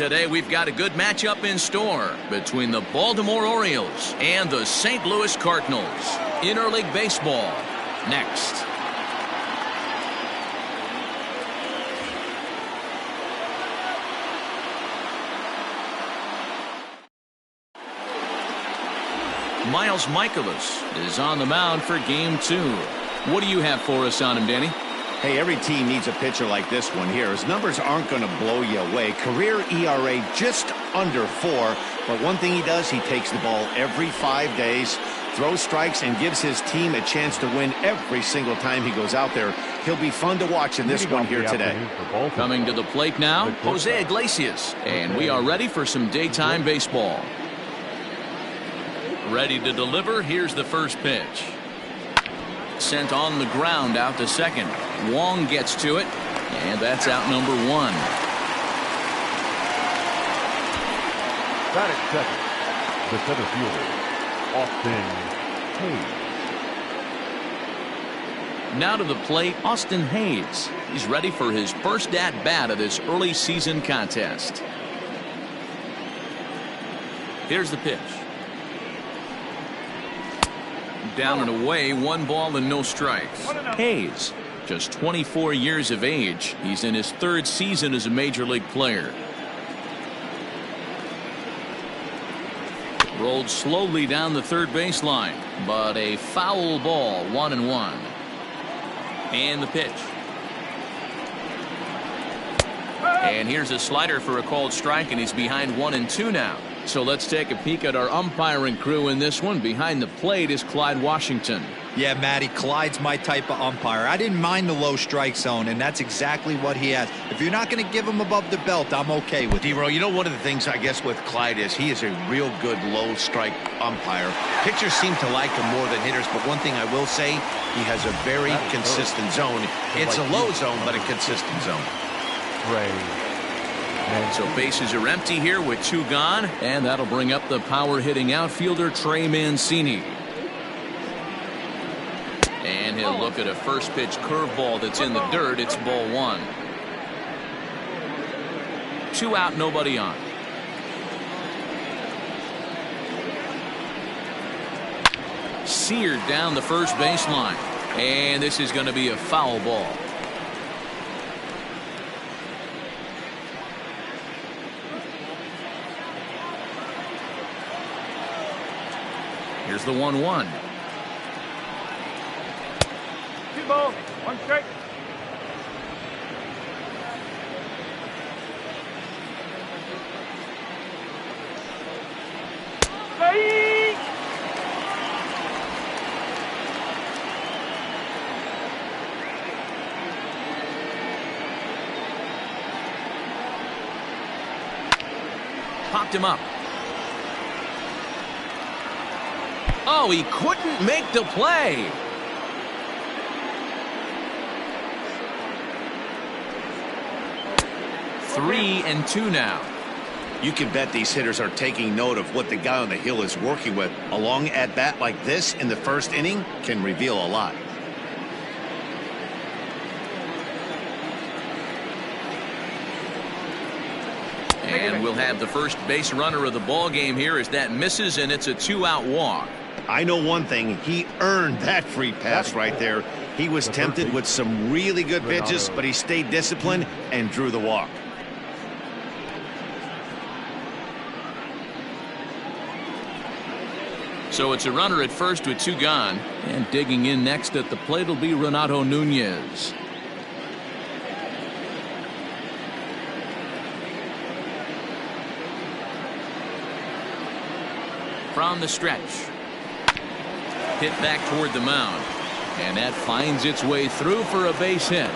Today we've got a good matchup in store between the Baltimore Orioles and the St. Louis Cardinals. Interleague baseball next. Miles Michaelis is on the mound for game 2. What do you have for us on him, Danny? Hey, every team needs a pitcher like this one here. His numbers aren't going to blow you away. Career ERA just under 4. But one thing he does, he takes the ball every 5 days, throws strikes, and gives his team a chance to win every single time he goes out there. He'll be fun to watch in this one here today. Coming to the plate now, Jose Iglesias. And we are ready for some daytime baseball. Ready to deliver. Here's the first pitch. Sent on the ground out to second. Wong gets to it, and that's out number 1. Got it, second. The center fielder, Austin Hayes. Now to the plate, Austin Hayes. He's ready for his first at-bat of this early season contest. Here's the pitch. Down and away, 1 ball and no strikes. Hayes, just 24 years of age. He's in his 3rd season as a major league player. Rolled slowly down the third baseline, but a foul ball, 1-1. And the pitch. And here's a slider for a called strike, and he's behind 1-2 now. So let's take a peek at our umpiring crew in this one. Behind the plate is Clyde Washington. Yeah, Matty, Clyde's my type of umpire. I didn't mind the low strike zone, and that's exactly what he has. If you're not going to give him above the belt, I'm okay with it. D-Row, you know, one of the things I guess with Clyde is he is a real good low strike umpire. Pitchers seem to like him more than hitters, but one thing I will say, he has a very consistent zone. It's a low zone, but a consistent zone. So bases are empty here with 2 gone, and that'll bring up the power hitting outfielder Trey Mancini. And he'll look at a first pitch curveball that's in the dirt. It's ball 1. 2 out, nobody on. Seared down the first baseline, and this is going to be a foul ball. Here's the 1-1. 2 balls, 1 strike. Popped him up. Oh, he couldn't make the play. Three and 2 now. You can bet these hitters are taking note of what the guy on the hill is working with. A long at-bat like this in the first inning can reveal a lot. And we'll have the first base runner of the ball game here as that misses, and it's a 2-out walk. I know one thing. He earned that free pass right there. He was tempted with some really good pitches, but he stayed disciplined and drew the walk. So it's a runner at first with 2 gone, and digging in next at the plate will be Renato Nunez. From the stretch. Hit back toward the mound, and that finds its way through for a base hit.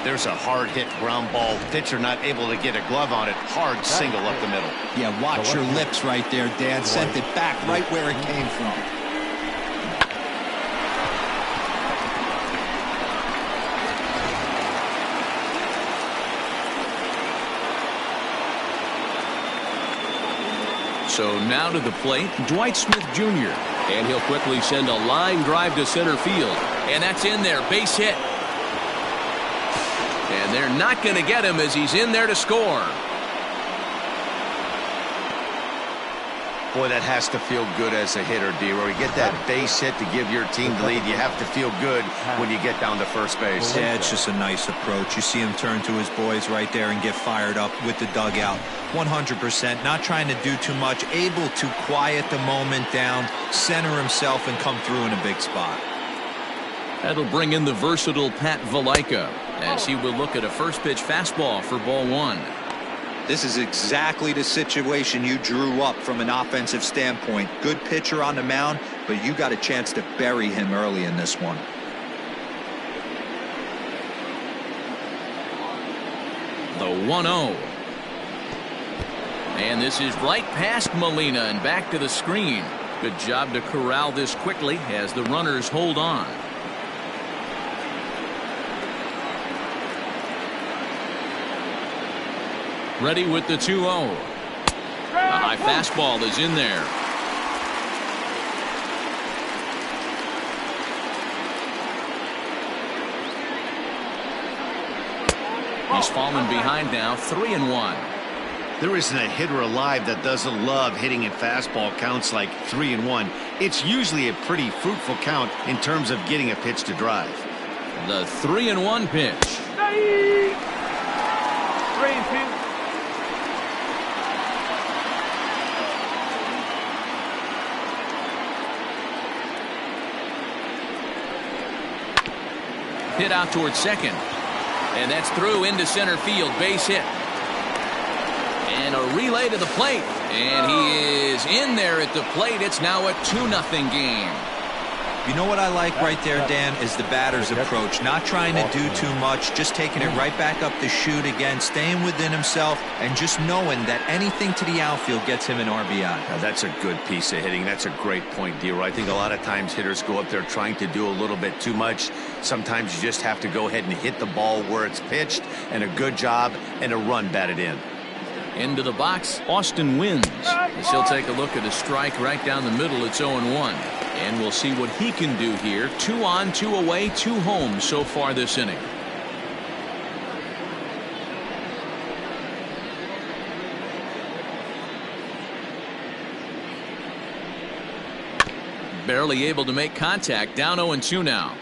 There's a hard hit ground ball. Pitcher not able to get a glove on it. Hard single up the middle. Yeah, watch your lips right there, Dan. Sent it back right where it came from. So now to the plate, Dwight Smith Jr. And he'll quickly send a line drive to center field. And that's in there, base hit. And they're not going to get him as he's in there to score. Boy, that has to feel good as a hitter, D-Roy. You get that base hit to give your team the lead. You have to feel good when you get down to first base. Yeah, it's just a nice approach. You see him turn to his boys right there and get fired up with the dugout. 100%, not trying to do too much, able to quiet the moment down, center himself, and come through in a big spot. That'll bring in the versatile Pat Valaika as he will look at a first pitch fastball for ball one. This is exactly the situation you drew up from an offensive standpoint. Good pitcher on the mound, but you got a chance to bury him early in this one. The 1-0. And this is right past Molina and back to the screen. Good job to corral this quickly as the runners hold on. Ready with the 2-0. A high fastball is in there. He's fallen behind now, 3-1. There isn't a hitter alive that doesn't love hitting at fastball counts like 3-1. It's usually a pretty fruitful count in terms of getting a pitch to drive. The 3-1 pitch. 3-2. Hit out towards second. And that's through into center field. Base hit. And a relay to the plate. And he is in there at the plate. It's now a 2-0 game. You know what I like right there, Dan, is the batter's approach. Not trying to do too much, just taking it right back up the chute again, staying within himself, and just knowing that anything to the outfield gets him an RBI. Now, that's a good piece of hitting. That's a great point, D-Roy. I think a lot of times hitters go up there trying to do a little bit too much. Sometimes you just have to go ahead and hit the ball where it's pitched, and a good job and a run batted in. Into the box, Austin wins. As he'll take a look at a strike right down the middle. It's 0-1. And we'll see what he can do here. 2 on, 2 away, 2 home so far this inning. Barely able to make contact. Down 0-2 now.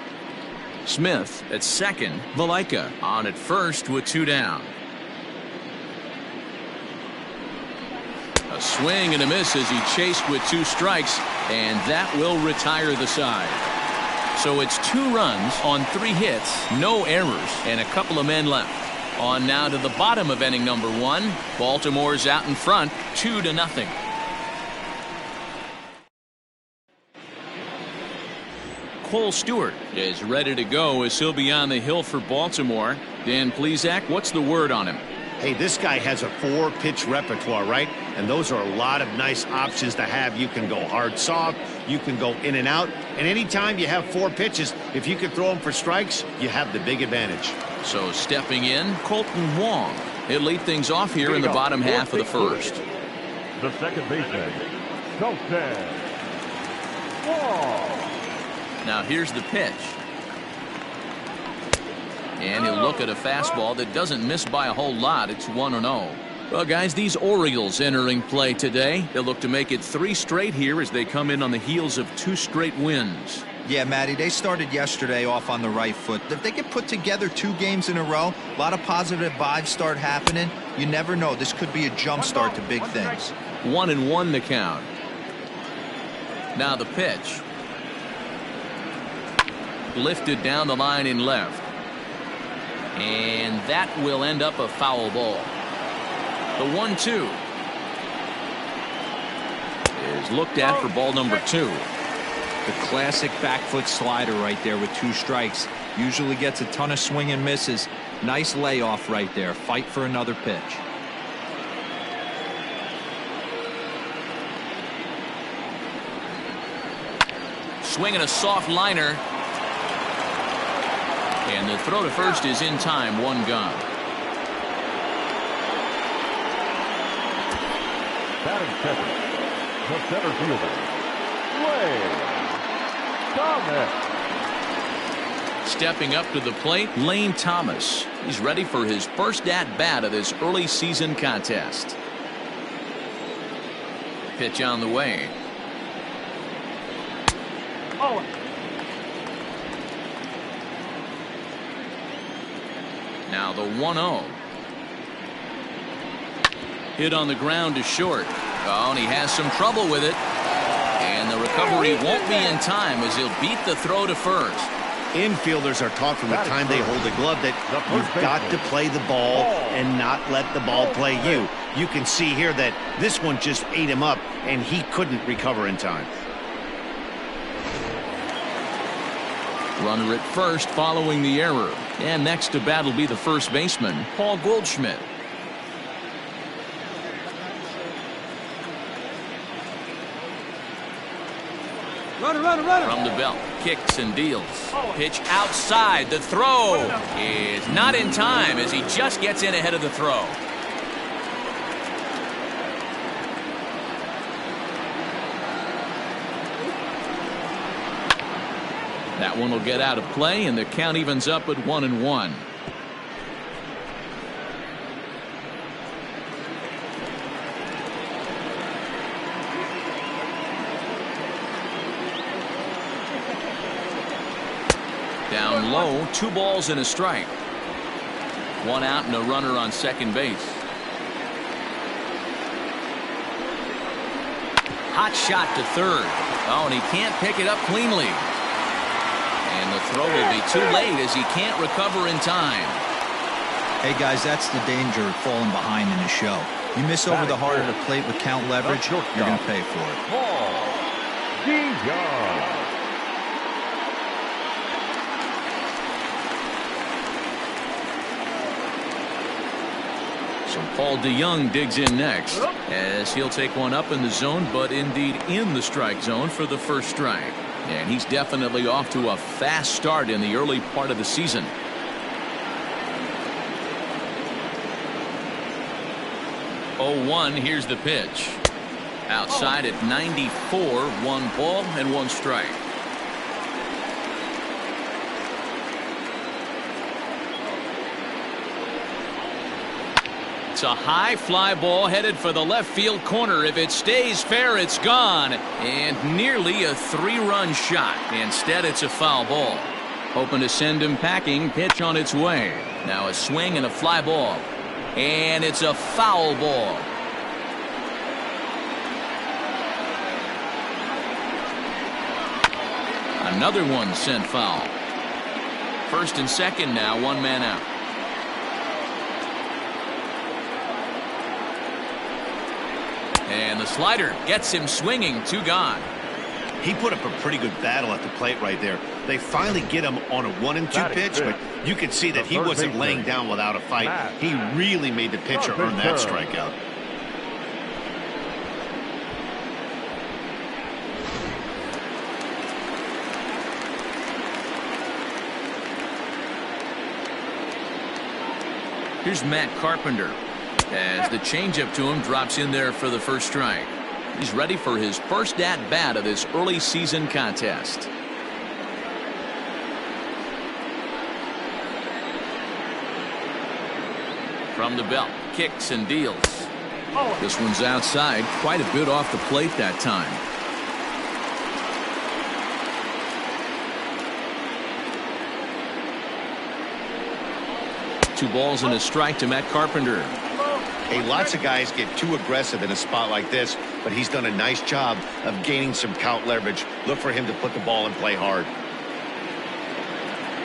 Smith at second. Valaika on at first with 2 down. A swing and a miss as he chased with 2 strikes, and that will retire the side. So it's 2 runs on 3 hits, no errors, and a couple of men left. On now to the bottom of inning number 1. Baltimore's out in front, 2-0. Cole Stewart is ready to go as he'll be on the hill for Baltimore. Dan Plesac, what's the word on him? Hey, this guy has a 4-pitch repertoire, right? And those are a lot of nice options to have. You can go hard, soft. You can go in and out. And anytime you have 4 pitches, if you can throw them for strikes, you have the big advantage. So stepping in, Colton Wong. He'll lead things off here in the bottom half of the first. The second baseman, Colton Wong. Now here's the pitch. And he'll look at a fastball that doesn't miss by a whole lot. It's 1-0. Well, guys, these Orioles entering play today. They'll look to make it 3 straight here as they come in on the heels of 2 straight wins. Yeah, Matty, they started yesterday off on the right foot. If they can put together 2 games in a row, a lot of positive vibes start happening. You never know. This could be a jump start to big things. 1-1 the count. Now the pitch. Lifted down the line in left. And that will end up a foul ball. The 1-2 is looked at for ball number 2. The classic back foot slider right there with 2 strikes. Usually gets a ton of swing and misses. Nice layoff right there. Fight for another pitch. Swinging a soft liner. And the throw to first is in time. 1 gone. Batting second, the center fielder, Lane Thomas. Stepping up to the plate, Lane Thomas. He's ready for his first at-bat of this early season contest. Pitch on the way. Now the 1-0. Hit on the ground to short. Oh, and he has some trouble with it. And the recovery won't be in time as he'll beat the throw to first. Infielders are taught from the time they hold a glove that you've got to play the ball and not let the ball play you. You can see here that this one just ate him up, and he couldn't recover in time. Runner at first following the error. And next to bat will be the first baseman, Paul Goldschmidt. From the belt, kicks and deals. Pitch outside. The throw is not in time as he just gets in ahead of the throw. That one will get out of play, and the count evens up at 1-1. Down low, 2 balls and a strike. 1 out and a runner on second base. Hot shot to third. Oh, and he can't pick it up cleanly. And the throw will be too late as he can't recover in time. Hey guys, that's the danger of falling behind in the show. You miss over the heart of the plate with count leverage, you're going to pay for it. So Paul DeYoung digs in next as he'll take one up in the zone, but indeed in the strike zone for the first strike. And he's definitely off to a fast start in the early part of the season. Oh, 1, here's the pitch. Outside at 94, 1 ball and 1 strike. It's a high fly ball headed for the left field corner. If it stays fair, it's gone. And nearly a 3-run shot. Instead, it's a foul ball. Hoping to send him packing. Pitch on its way. Now a swing and a fly ball. And it's a foul ball. Another one sent foul. First and second now, 1 man out. And the slider gets him swinging. 2 gone. He put up a pretty good battle at the plate right there. They finally get him on a 1-2 pitch, but you could see that he wasn't laying down without a fight. He really made the pitcher earn that strikeout. Here's Matt Carpenter as the changeup to him drops in there for the first strike. He's ready for his first at-bat of this early season contest. From the belt, kicks and deals. This one's outside, quite a bit off the plate that time. Two balls and a strike to Matt Carpenter. Hey, lots of guys get too aggressive in a spot like this, but he's done a nice job of gaining some count leverage. Look for him to put the ball and play hard.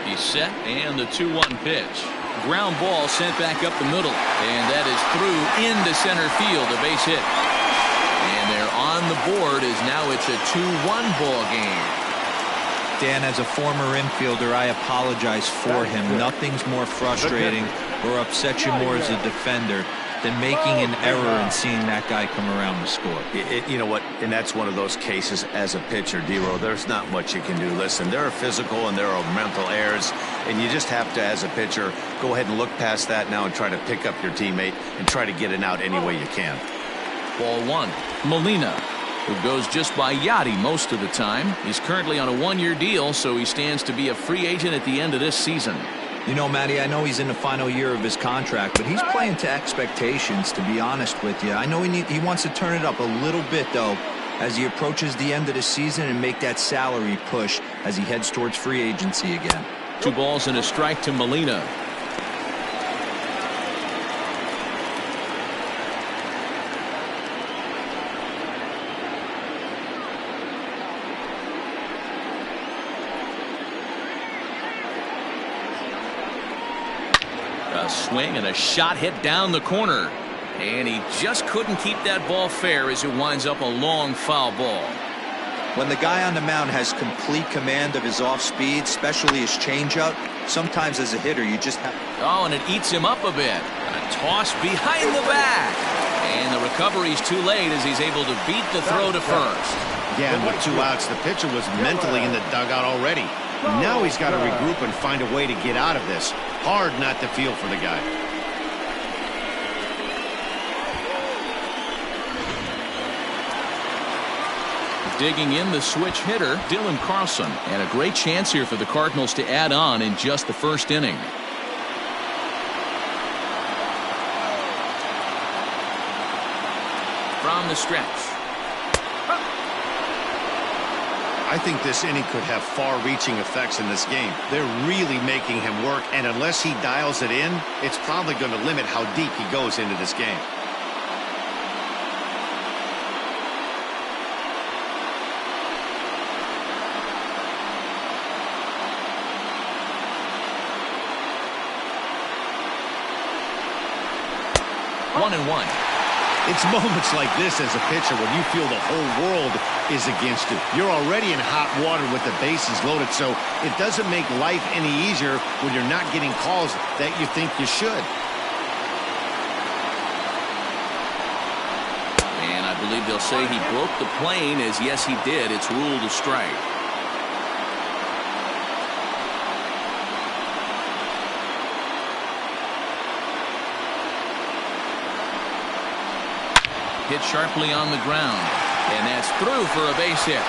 He's set, and the 2-1 pitch. Ground ball sent back up the middle, and that is through into center field, a base hit. And they're on the board as now it's a 2-1 ball game. Dan, as a former infielder, I apologize for him. Nothing's more frustrating or upsets you more as a defender than making an error and seeing that guy come around to score. You know what? And that's one of those cases as a pitcher, D-Row. There's not much you can do. Listen, there are physical and there are mental errors, and you just have to, as a pitcher, go ahead and look past that now and try to pick up your teammate and try to get it out any way you can. Ball 1. Molina, who goes just by Yachty most of the time. He's currently on a 1-year deal, so he stands to be a free agent at the end of this season. You know, Matty, I know he's in the final year of his contract, but he's playing to expectations, to be honest with you. I know he wants to turn it up a little bit, though, as he approaches the end of the season and make that salary push as he heads towards free agency again. 2 balls and a strike to Molina. A swing and a shot hit down the corner. And he just couldn't keep that ball fair as it winds up a long foul ball. When the guy on the mound has complete command of his off speed, especially his changeup, sometimes as a hitter you just have... Oh, and it eats him up a bit. A toss behind the back. And the recovery's too late as he's able to beat the throw to first. Yeah, and with 2 outs, the pitcher was mentally in the dugout already. Now he's got to regroup and find a way to get out of this. Hard not to feel for the guy. Digging in the switch hitter, Dylan Carlson. And a great chance here for the Cardinals to add on in just the first inning. From the stretch. I think this inning could have far-reaching effects in this game. They're really making him work, and unless he dials it in, it's probably going to limit how deep he goes into this game. One and one. It's moments like this as a pitcher when you feel the whole world is against you. You're already in hot water with the bases loaded, so it doesn't make life any easier when you're not getting calls that you think you should. And I believe they'll say he broke the plane, as yes he did. It's ruled a strike. Hit sharply on the ground, and that's through for a base hit.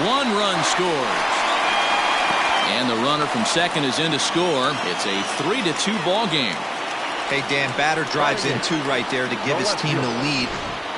1 run scores, and the runner from second is in to score. It's a 3-2 ball game. Hey, Dan, batter drives in 2 right there to give his team the lead.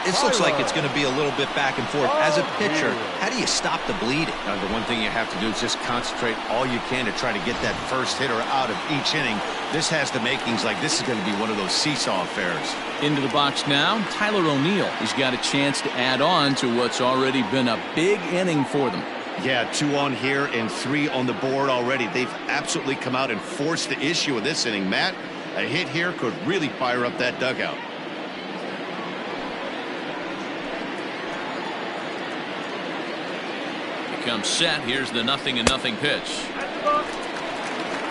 This looks like it's going to be a little bit back and forth. As a pitcher, how do you stop the bleeding? The one thing you have to do is just concentrate all you can to try to get that first hitter out of each inning. This has the makings like this is going to be one of those seesaw affairs. Into the box now, Tyler O'Neill. He's got a chance to add on to what's already been a big inning for them. Yeah, 2 on here and 3 on the board already. They've absolutely come out and forced the issue in this inning. Matt, a hit here could really fire up that dugout. Comes set. Here's the 0-0 pitch.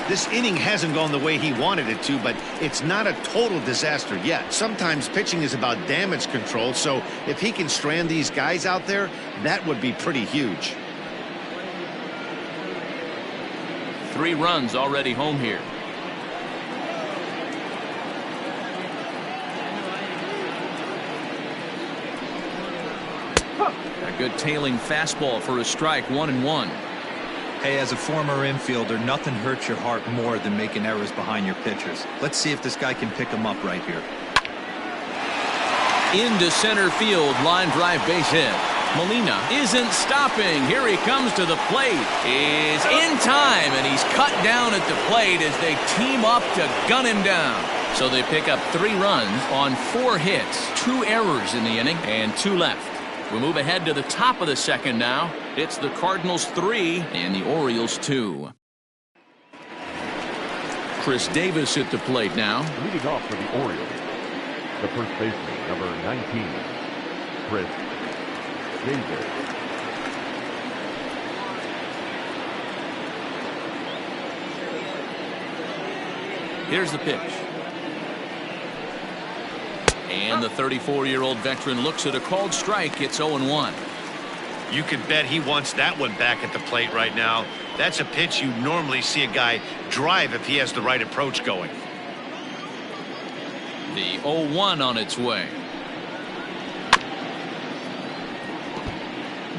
This inning hasn't gone the way he wanted it to, but it's not a total disaster yet. Sometimes pitching is about damage control, so if he can strand these guys out there, that would be pretty huge. 3 runs already home here. A good tailing fastball for a strike. 1-1. Hey, as a former infielder, nothing hurts your heart more than making errors behind your pitchers. Let's see if this guy can pick them up right here. Into center field, line drive base hit. Molina isn't stopping. Here he comes to the plate. Is in time, and he's cut down at the plate as they team up to gun him down. So they pick up 3 runs on 4 hits, 2 errors in the inning, and 2 left. We move ahead to the top of the second now. It's the Cardinals 3 and the Orioles 2. Chris Davis at the plate now. Leading off for the Orioles, the first baseman, number 19, Chris Davis. Here's the pitch. And the 34-year-old veteran looks at a called strike. It's 0-1. You can bet he wants that one back at the plate right now. That's a pitch you normally see a guy drive if he has the right approach going. The 0-1 on its way.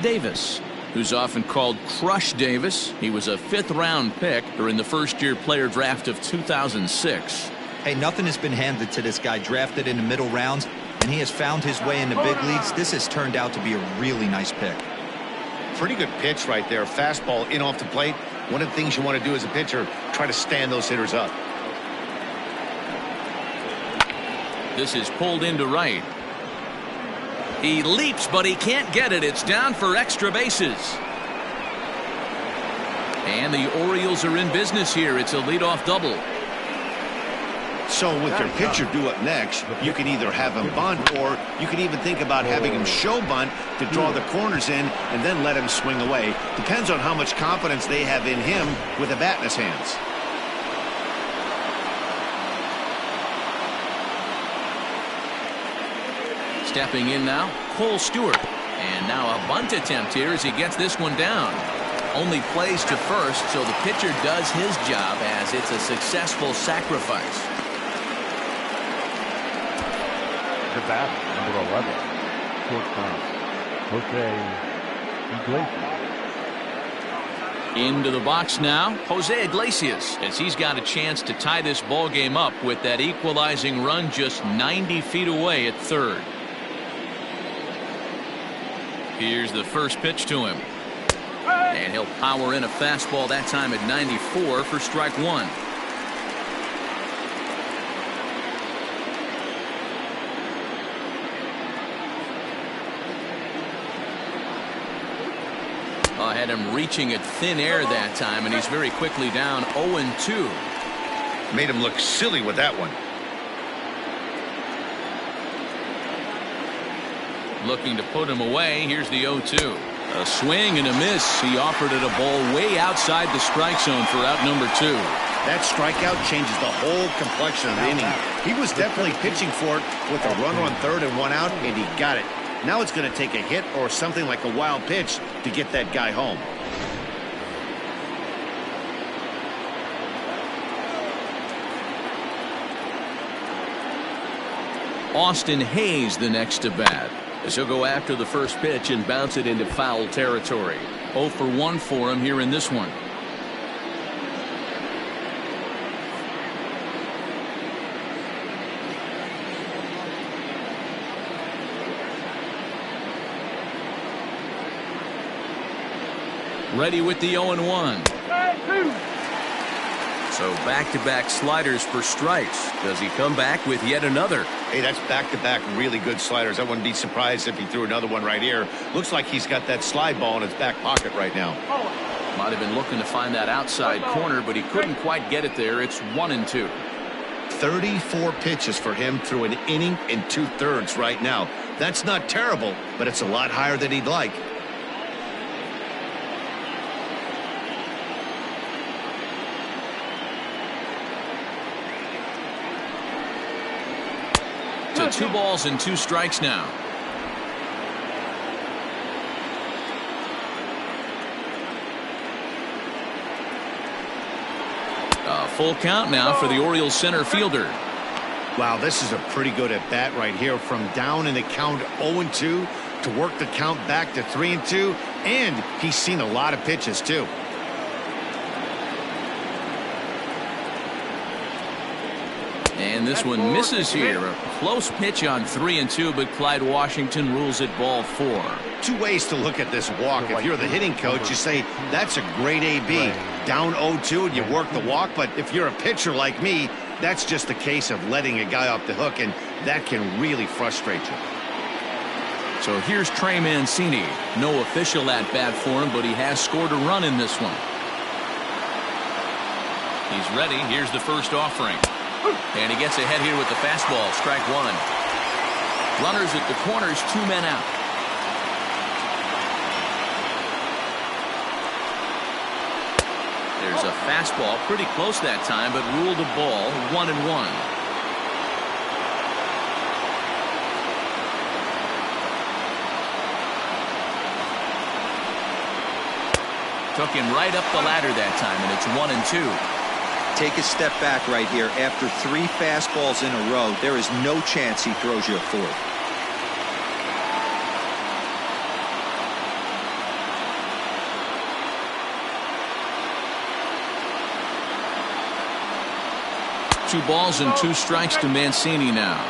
Davis who's often called Crush Davis. He was a 5th-round pick during the first-year player draft of 2006. Hey, nothing has been handed to this guy. Drafted in the middle rounds, and he has found his way in the big leagues. This has turned out to be a really nice pick. Pretty good pitch right there. Fastball in off the plate. One of the things you want to do as a pitcher, try to stand those hitters up. This is pulled into right. He leaps, but he can't get it. It's down for extra bases. And the Orioles are in business here. It's a leadoff double. So with your pitcher due up next, you can either have him bunt, or you can even think about having him show bunt to draw the corners in and then let him swing away. Depends on how much confidence they have in him with a bat in his hands. Stepping in now, Cole Stewart. And now a bunt attempt here as he gets this one down. Only plays to first, so the pitcher does his job as it's a successful sacrifice. The bat, number 11, shortstop, Jose Iglesias. Into the box now, Jose Iglesias, as he's got a chance to tie this ball game up with that equalizing run just 90 feet away at third. Here's the first pitch to him. And he'll power in a fastball that time at 94 for strike one. Had him reaching at thin air that time, and he's very quickly down 0-2. Made him look silly with that one. Looking to put him away. Here's the 0-2. A swing and a miss. He offered it a ball way outside the strike zone for out number 2. That strikeout changes the whole complexion of the inning. He was definitely pitching for it with a runner on third and one out, and he got it. Now it's going to take a hit or something like a wild pitch to get that guy home. Austin Hayes the next to bat, as he'll go after the first pitch and bounce it into foul territory. 0 for 1 for him here in this one. Ready with the 0-1. So back-to-back sliders for strikes. Does he come back with yet another? Hey, that's back-to-back really good sliders. I wouldn't be surprised if he threw another one right here. Looks like he's got that slide ball in his back pocket right now. Might have been looking to find that outside corner, but he couldn't quite get it there. It's 1-2. 34 pitches for him through an inning and 2/3 right now. That's not terrible, but it's a lot higher than he'd like. To 2 balls and 2 strikes now. A full count now for the Orioles center fielder. Wow, this is a pretty good at bat right here. From down in the count 0-2 to work the count back to 3-2, and he's seen a lot of pitches too. And this one misses here. A close pitch on 3-2, but Clyde Washington rules it ball 4. 2 ways to look at this walk. If you're the hitting coach, you say that's a great AB. Down 0-2 and you work the walk. But if you're a pitcher like me, that's just a case of letting a guy off the hook, and that can really frustrate you. So here's Trey Mancini. No official at bat for him, but he has scored a run in this one. He's ready. Here's the first offering. And he gets ahead here with the fastball. Strike 1. Runners at the corners, 2 men out. There's a fastball, pretty close that time, but ruled a ball. 1-1. Took him right up the ladder that time, and it's 1-2. Take a step back right here. After 3 fastballs in a row, there is no chance he throws you a 4th. 2 balls and 2 strikes to Mancini now.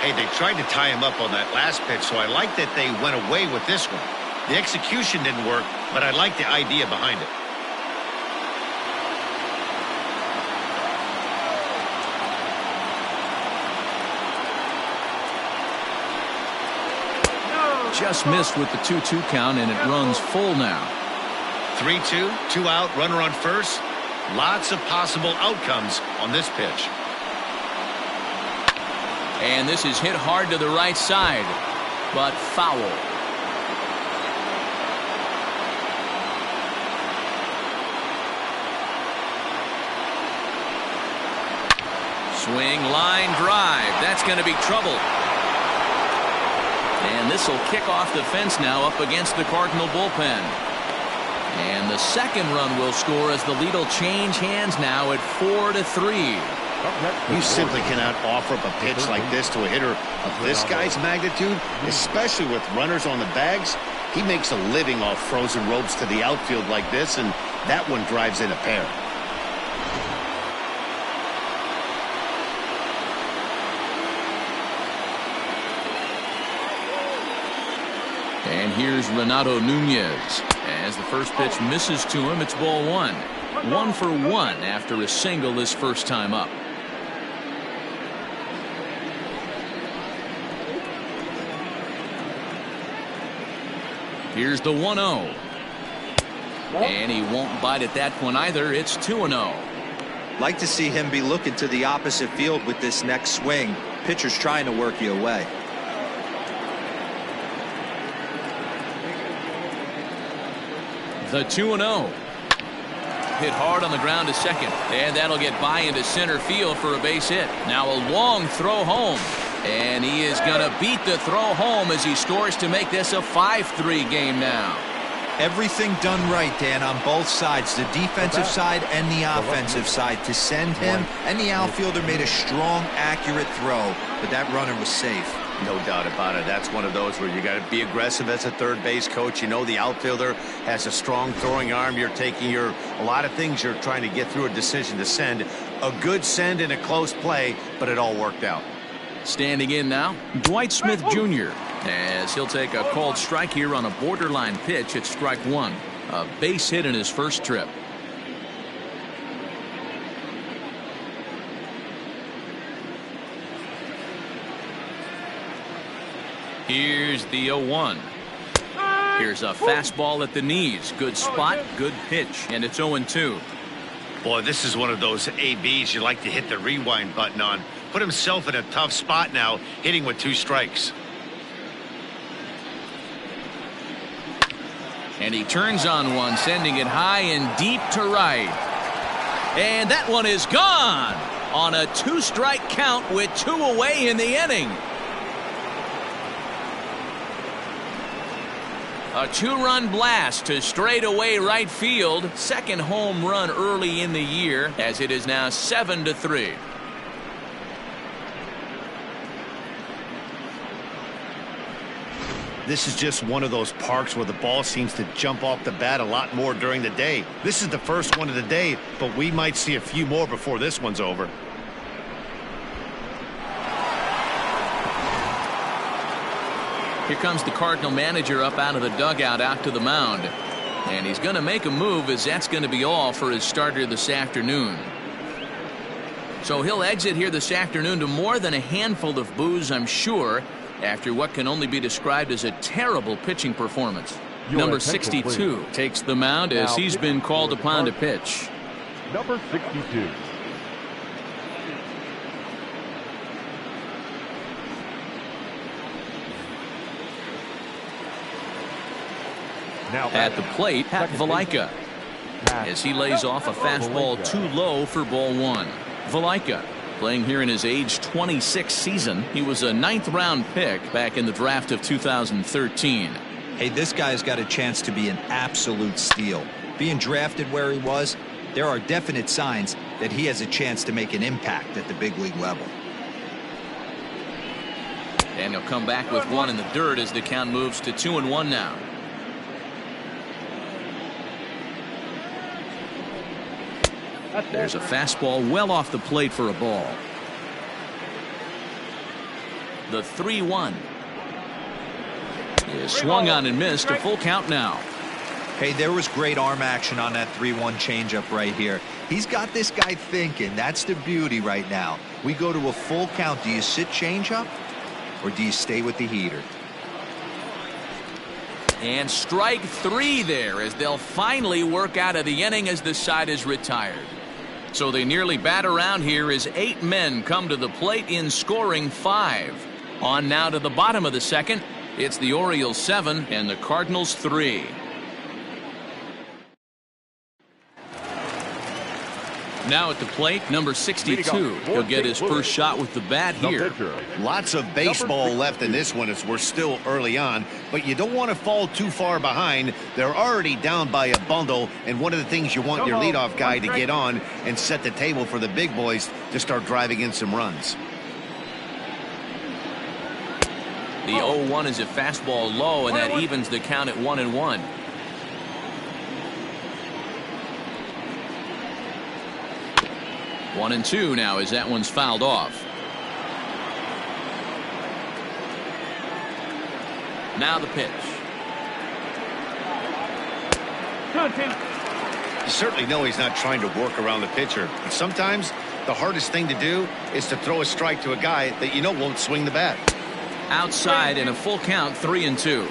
Hey, they tried to tie him up on that last pitch, so I like that they went away with this one. The execution didn't work, but I like the idea behind it. Just missed with the 2-2 count, and it runs full now. 3-2, 2 out, runner on first. Lots of possible outcomes on this pitch. And this is hit hard to the right side, but foul. Swing, line drive. That's going to be trouble. And this will kick off the fence now up against the Cardinal bullpen. And the second run will score as the lead will change hands now at 4-3. You simply cannot offer up a pitch like this to a hitter of this guy's magnitude, especially with runners on the bags. He makes a living off frozen ropes to the outfield like this, and that one drives in a pair. And here's Renato Nunez. As the first pitch misses to him, it's ball 1. 1 for 1 after a single this first time up. Here's the 1-0. And he won't bite at that one either. It's 2-0. Like to see him be looking to the opposite field with this next swing. Pitcher's trying to work you away. The 2-0. Hit hard on the ground to second, and that'll get by into center field for a base hit. Now a long throw home, and he is going to beat the throw home as he scores to make this a 5-3 game now. Everything done right, Dan, on both sides, the defensive side and the offensive side. To send him and the outfielder made a strong, accurate throw, but that runner was safe. No doubt about it. That's one of those where you got to be aggressive as a third base coach. You know the outfielder has a strong throwing arm. You're taking a lot of things you're trying to get through a decision to send. A good send in a close play, but it all worked out. Standing in now, Dwight Smith Jr. as he'll take a called strike here on a borderline pitch at strike 1. A base hit in his first trip. Here's the 0-1. Here's a fastball at the knees. Good spot, good pitch, and it's 0-2. Boy, this is one of those ABs you like to hit the rewind button on. Put himself in a tough spot now, hitting with 2 strikes. And he turns on one, sending it high and deep to right. And that one is gone on a 2-strike count with 2 away in the inning. A 2-run blast to straightaway right field. Second home run early in the year, as it is now 7-3. This is just one of those parks where the ball seems to jump off the bat a lot more during the day. This is the first one of the day, but we might see a few more before this one's over. Here comes the Cardinal manager up out of the dugout out to the mound. And he's going to make a move, as that's going to be all for his starter this afternoon. So he'll exit here this afternoon to more than a handful of boos, I'm sure, after what can only be described as a terrible pitching performance. Number 62 takes the mound as he's been called upon to pitch. Number 62. Now at the plate, Pat Valaika, as he lays off a fastball too low for ball 1. Valaika playing here in his age 26 season. He was a 9th-round pick back in the draft of 2013. Hey, this guy's got a chance to be an absolute steal. Being drafted where he was, there are definite signs that he has a chance to make an impact at the big league level. And he'll come back with 1 in the dirt as the count moves to 2-1 now. There's a fastball well off the plate for a ball. The 3-1 is swung on and missed. A full count now. Hey, there was great arm action on that 3-1 changeup right here. He's got this guy thinking. That's the beauty right now. We go to a full count. Do you sit changeup or do you stay with the heater? And strike 3 there as they'll finally work out of the inning as the side is retired. So they nearly bat around here as 8 men come to the plate in scoring 5. On now to the bottom of the second. It's the Orioles 7 and the Cardinals 3. Now at the plate, number 62. He'll get his first shot with the bat here. Lots of baseball left in this one as we're still early on, but you don't want to fall too far behind. They're already down by a bundle, and one of the things you want your leadoff guy to get on and set the table for the big boys to start driving in some runs. The 0-1 is a fastball low, and that evens the count at 1-1. One and 2 now as that one's fouled off. Now the pitch. You certainly know he's not trying to work around the pitcher, but sometimes the hardest thing to do is to throw a strike to a guy that you know won't swing the bat. Outside in a full count, 3-2.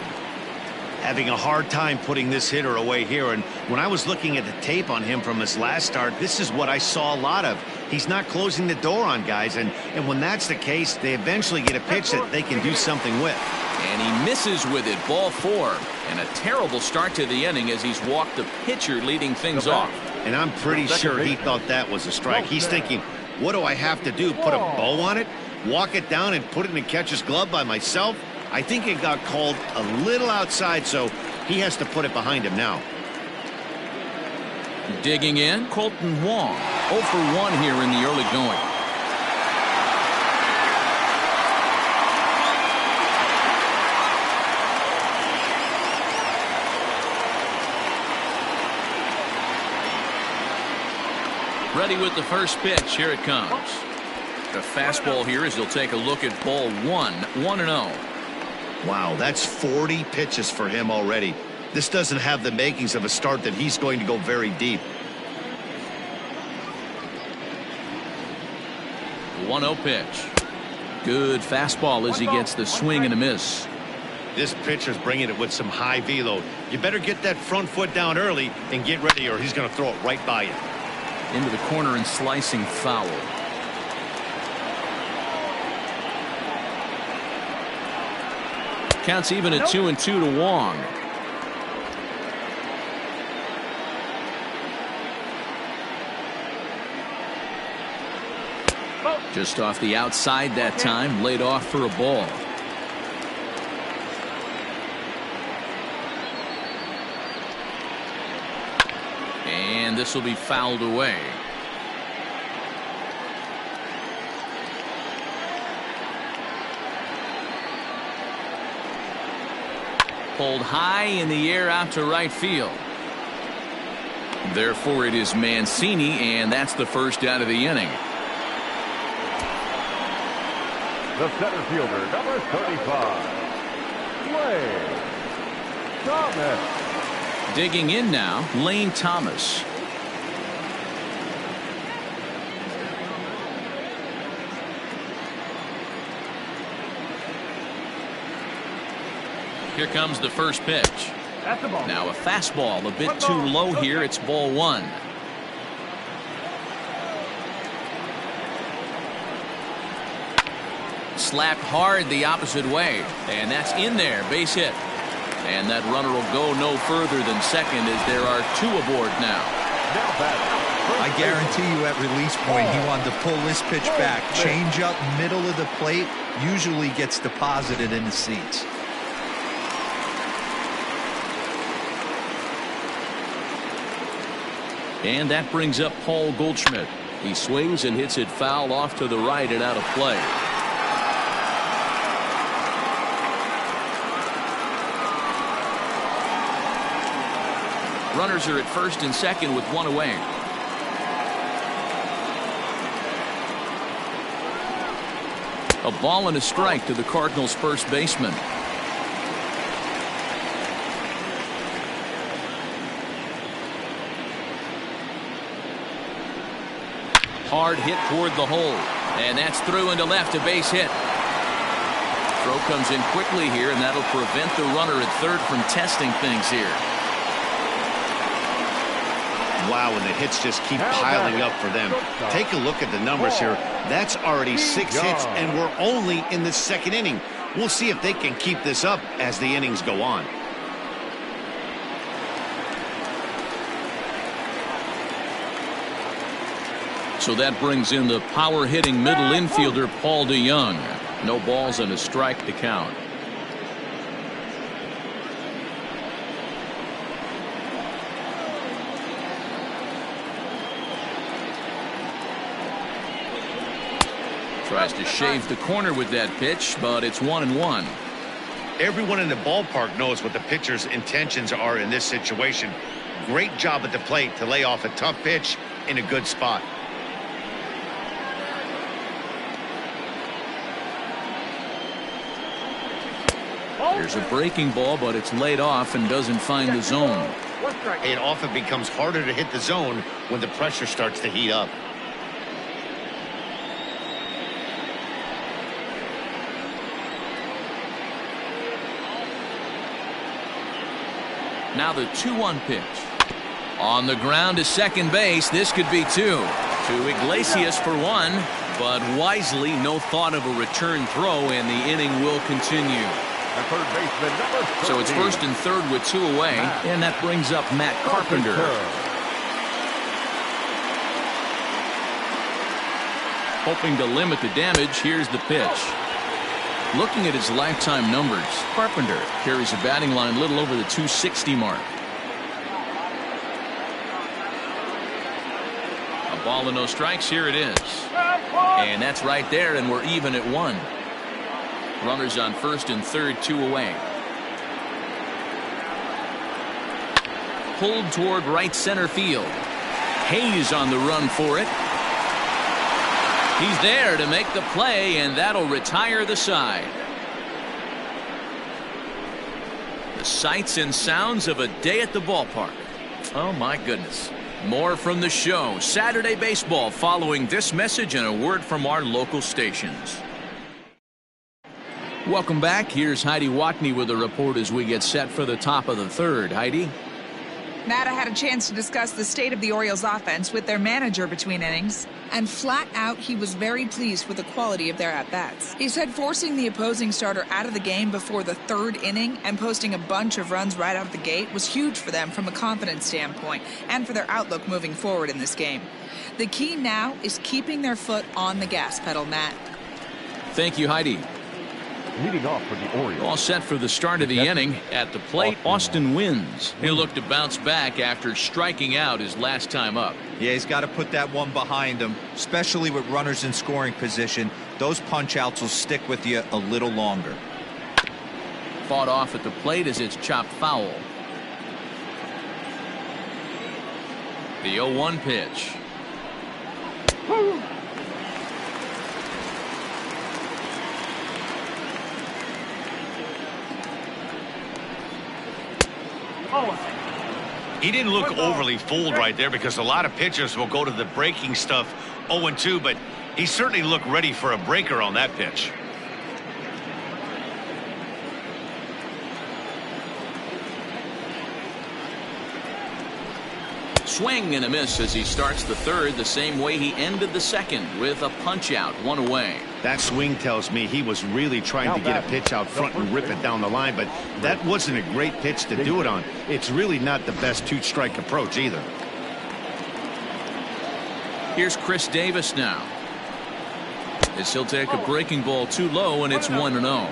Having a hard time putting this hitter away here, and when I was looking at the tape on him from his last start, this is what I saw a lot of. He's not closing the door on guys, and when that's the case, they eventually get a pitch that they can do something with. And he misses with it. Ball 4. And a terrible start to the inning as he's walked the pitcher leading things off. And I'm pretty sure he thought that was a strike. He's thinking, what do I have to do? Put a bow on it? Walk it down and put it in the catcher's glove by myself? I think it got called a little outside, so he has to put it behind him now. Digging in, Colton Wong. 0 for 1 here in the early going. Ready with the first pitch. Here it comes. The fastball here as he'll take a look at ball 1. 1-0. Wow, that's 40 pitches for him already. This doesn't have the makings of a start that he's going to go very deep. 1-0 pitch. Good fastball as he gets the swing and a miss. This pitcher's bringing it with some high velo. You better get that front foot down early and get ready, or he's going to throw it right by you. Into the corner and slicing foul. Counts even at 2-2 to Wong. Just off the outside that time, laid off for a ball. And this will be fouled away. Pulled high in the air out to right field. Therefore it is Mancini, and that's the first out of the inning. The center fielder, number 35, Lane Thomas. Digging in now, Lane Thomas. Here comes the first pitch. Now a fastball a bit too low here. It's ball 1. Slapped hard the opposite way, and that's in there. Base hit. And that runner will go no further than second as there are 2 aboard now. I guarantee you at release point he wanted to pull this pitch back. Change up middle of the plate usually gets deposited in the seats. And that brings up Paul Goldschmidt. He swings and hits it foul off to the right and out of play. Runners are at first and second with 1 away. A ball and a strike to the Cardinals' first baseman. Hard hit toward the hole, and that's through into left, a base hit. Throw comes in quickly here, and that'll prevent the runner at third from testing things here. Wow, and the hits just keep piling up for them. Take a look at the numbers here. That's already 6 hits, and we're only in the second inning. We'll see if they can keep this up as the innings go on. So that brings in the power-hitting middle infielder Paul DeYoung. No balls and a strike to count. Tries to shave the corner with that pitch, but it's 1-1. Everyone in the ballpark knows what the pitcher's intentions are in this situation. Great job at the plate to lay off a tough pitch in a good spot. Here's a breaking ball, but it's laid off and doesn't find the zone. It often becomes harder to hit the zone when the pressure starts to heat up. Now the 2-1 pitch. On the ground to second base. This could be two. To Iglesias for one, but wisely no thought of a return throw, and the inning will continue. Third baseman, number 13. So it's first and third with two away, and that brings up Matt Carpenter. Hoping to limit the damage, here's the pitch. Looking at his lifetime numbers, Carpenter carries a batting line a little over the 260 mark. A ball and no strikes, here it is. And that's right there, and we're even at 1. Runners on first and third, 2 away. Pulled toward right center field. Hayes on the run for it. He's there to make the play, and that'll retire the side. The sights and sounds of a day at the ballpark. Oh my goodness. More from the show. Saturday Baseball following this message and a word from our local stations. Welcome back. Here's Heidi Watney with a report as we get set for the top of the third. Heidi? Matt, I had a chance to discuss the state of the Orioles offense with their manager between innings, and flat out he was very pleased with the quality of their at-bats. He said forcing the opposing starter out of the game before the third inning and posting a bunch of runs right out of the gate was huge for them from a confidence standpoint and for their outlook moving forward in this game. The key now is keeping their foot on the gas pedal, Matt. Thank you, Heidi. Leading off for the Orioles. All set for the start of the inning. At the plate, Austin wins. He'll look to bounce back after striking out his last time up. Yeah, he's got to put that one behind him, especially with runners in scoring position. Those punch-outs will stick with you a little longer. Fought off at the plate as it's chopped foul. The 0-1 pitch. He didn't look overly fooled right there because a lot of pitchers will go to the breaking stuff 0-2, but he certainly looked ready for a breaker on that pitch. Swing and a miss as he starts the third the same way he ended the second with a punch out, 1 away. That swing tells me he was really trying to get a pitch out front and rip it down the line, but that wasn't a great pitch to do it on. It's really not the best two-strike approach either. Here's Chris Davis now. As he'll take a breaking ball too low, and it's 1-0.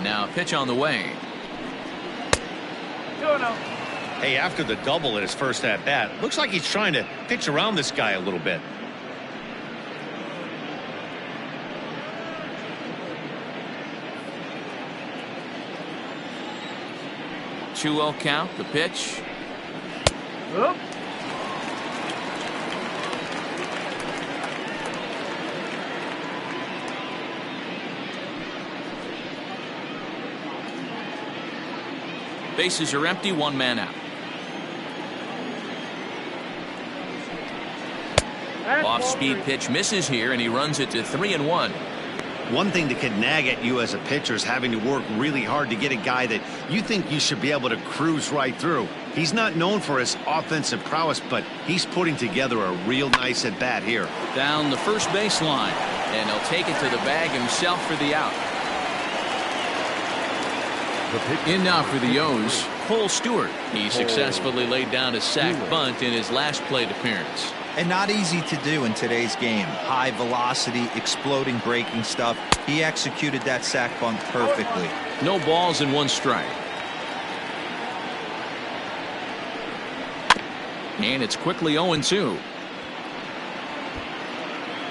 Now pitch on the way. Hey, after the double at his first at bat, looks like he's trying to pitch around this guy a little bit. 2-0 count. The pitch. Up. Bases are empty, 1 man out. Off-speed pitch misses here, and he runs it to 3-1. One thing that could nag at you as a pitcher is having to work really hard to get a guy that you think you should be able to cruise right through. He's not known for his offensive prowess, but he's putting together a real nice at-bat here. Down the first base line, and he'll take it to the bag himself for the out. In now for the O's, Cole Stewart. He successfully laid down a sac bunt in his last plate appearance. And not easy to do in today's game. High velocity, exploding breaking stuff. He executed that sac bunt perfectly. No balls and 1 strike. And it's quickly 0-2.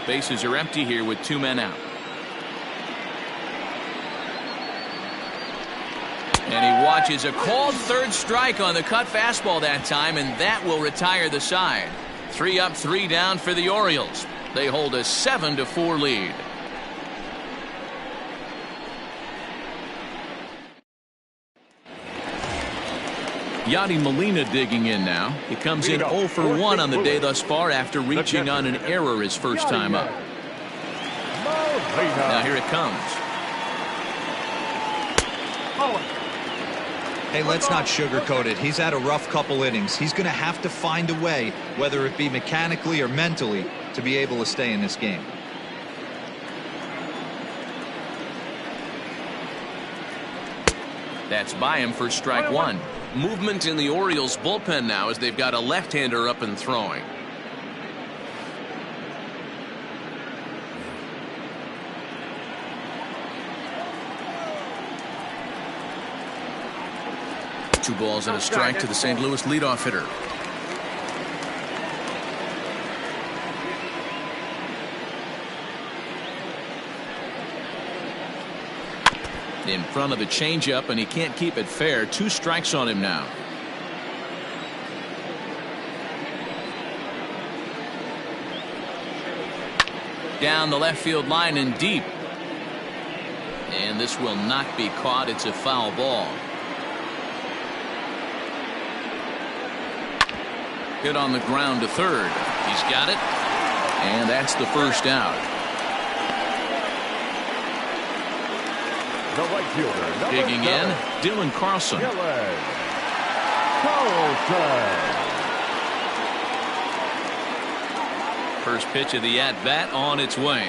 Bases are empty here with 2 men out. And he watches a called third strike on the cut fastball that time, and that will retire the side. 3 up, 3 down for the Orioles. They hold a 7-4 lead. Yadi Molina digging in now. He comes in 0 for 1 on the day thus far after reaching on an error his first time up. Now here it comes. Hey, let's not sugarcoat it. He's had a rough couple innings. He's going to have to find a way, whether it be mechanically or mentally, to be able to stay in this game. That's by him for strike 1. Movement in the Orioles bullpen now as they've got a left-hander up and throwing. Two balls and a strike to the St. Louis leadoff hitter. In front of the changeup, and he can't keep it fair. 2 strikes on him now. Down the left field line and deep. And this will not be caught. It's a foul ball. Hit on the ground to third. He's got it. And that's the first out. The right fielder, Digging in, Dylan Carlson. First pitch of the at-bat on its way.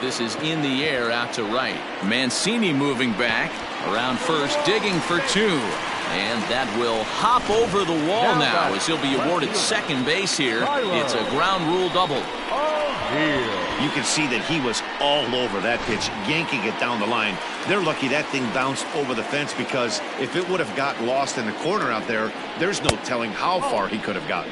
This is in the air out to right. Mancini moving back. Around first, digging for 2. And that will hop over the wall now as he'll be awarded second base here. It's a ground rule double. You can see that he was all over that pitch, yanking it down the line. They're lucky that thing bounced over the fence, because if it would have got lost in the corner out there, there's no telling how far he could have gotten.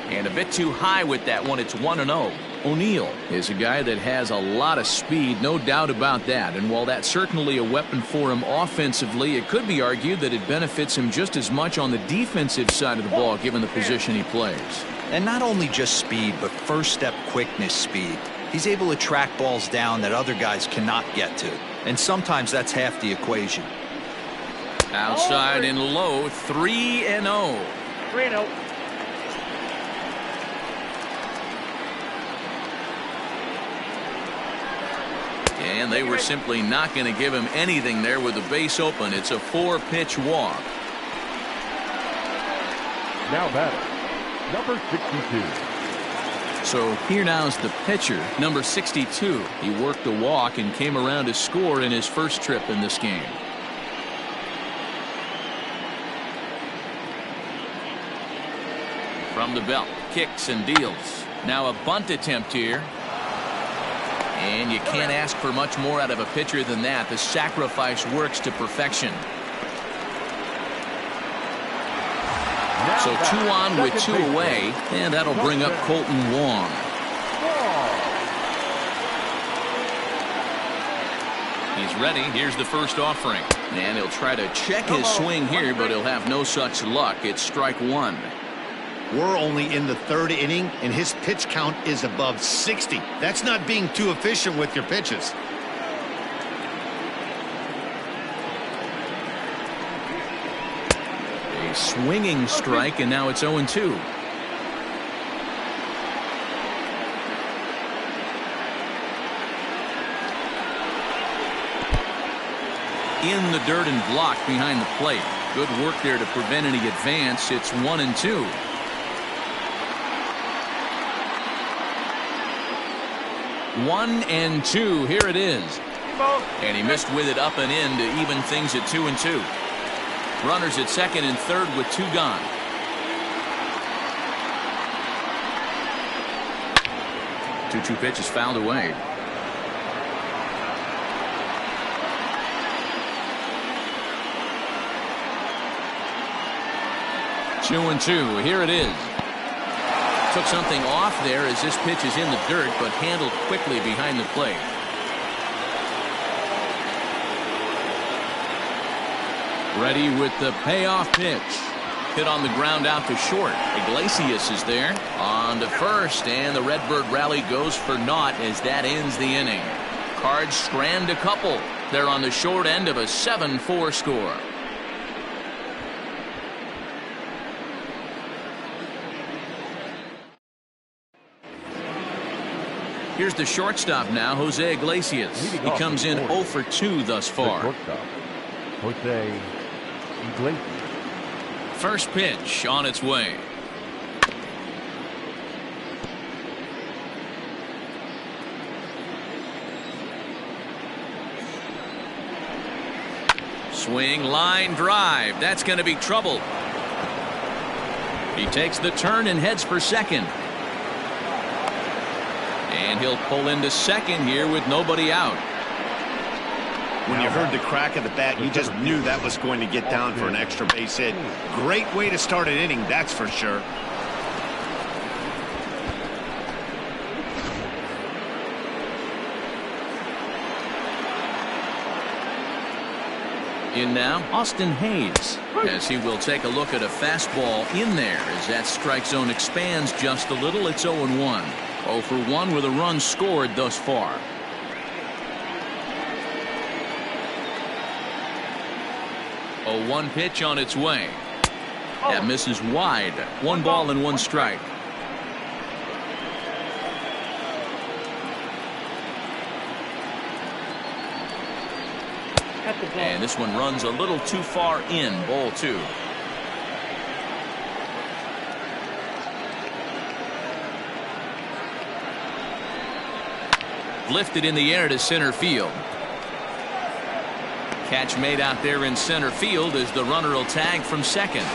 And a bit too high with that one. It's 1-0. O'Neill is a guy that has a lot of speed, no doubt about that. And while that's certainly a weapon for him offensively, it could be argued that it benefits him just as much on the defensive side of the ball, given the position he plays. And not only just speed, but first step quickness speed. He's able to track balls down that other guys cannot get to. And sometimes that's half the equation. Outside and low, 3-0. 3-0. And they were simply not going to give him anything there with the base open. It's a 4-pitch walk. Now batter, number 62. So here now is the pitcher, number 62. He worked the walk and came around to score in his first trip in this game. From the belt, kicks and deals. Now a bunt attempt here. And you can't ask for much more out of a pitcher than that. The sacrifice works to perfection. So 2 on with 2 away, and that'll bring up Colton Wong. He's ready. Here's the first offering. And he'll try to check his swing here, but he'll have no such luck. It's strike one. We're only in the third inning, and his pitch count is above 60. That's not being too efficient with your pitches. A swinging strike, and now it's 0-2. In the dirt and blocked behind the plate. Good work there to prevent any advance. It's 1-2. One and two. Here it is. And he missed with it up and in to even things at 2-2. Runners at second and third with two gone. Two pitches fouled away. Two and two. Here it is. Took something off there as this pitch is in the dirt, but handled quickly behind the plate. Ready with the payoff pitch. Hit on the ground out to short. Iglesias is there. On to first, and the Redbird rally goes for naught as that ends the inning. Cards strand a couple. They're on the short end of a 7-4 score. Here's the shortstop now, Jose Iglesias. He comes in 0 for 2 thus far. Jose Iglesias. First pitch on its way. Swing, line drive. That's going to be trouble. He takes the turn and heads for second. And he'll pull into second here with nobody out. When you heard the crack of the bat, you just knew that was going to get down for an extra base hit. Great way to start an inning, that's for sure. In now, Austin Hayes, as he will take a look at a fastball in there as that strike zone expands just a little. It's 0-1. 0 for 1 with a run scored thus far. A 1 pitch on its way. That misses wide. 1 ball and 1 strike. And this one runs a little too far in. Ball 2. Lifted in the air to center field. Catch made out there in center field as the runner will tag from second.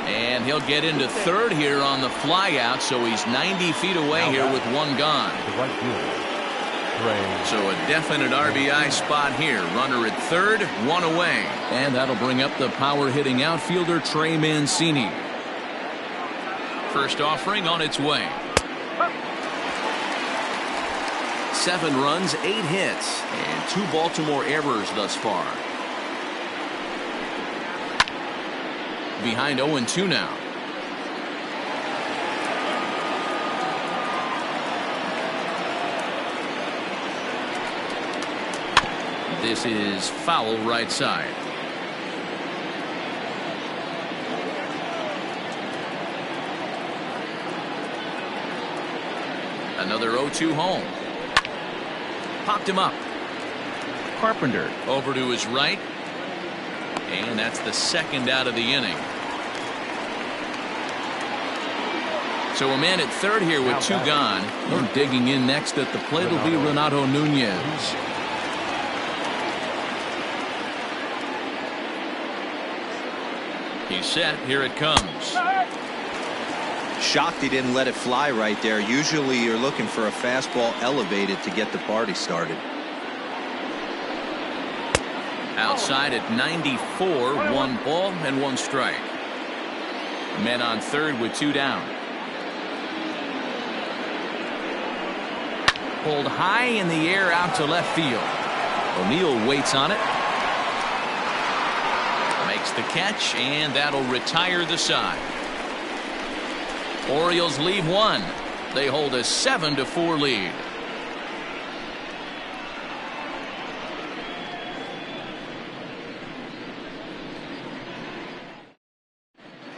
And he'll get into third here on the fly out, so he's 90 feet away here with 1 gone. So a definite RBI spot here. Runner at third, 1 away. And that'll bring up the power hitting outfielder Trey Mancini. First offering on its way. 7 runs, 8 hits, and 2 Baltimore errors thus far. Behind 0-2 now. This is foul right side. Another 0-2 home. Popped him up. Carpenter over to his right. And that's the second out of the inning. So a man at third here with 2 gone. And digging in next at the plate will be Renato Nunez. He's set. Here it comes. Shocked he didn't let it fly right there. Usually you're looking for a fastball elevated to get the party started. Outside at 94, 1 ball and 1 strike. Men on third with 2 down. Pulled high in the air out to left field. O'Neill waits on it. Makes the catch, and that'll retire the side. Orioles leave one. They hold a 7-4 lead.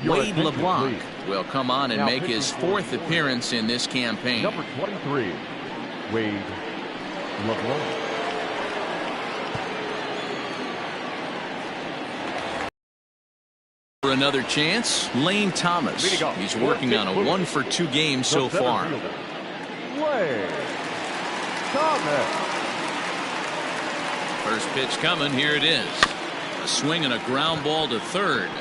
Wade LeBlanc will come on and make his 4th appearance in this campaign. Number 23, Wade LeBlanc. For another chance, Lane Thomas. He's working on a 1-for-2 game so far. Wade Thomas. First pitch coming. Here it is. A swing and a ground ball to third.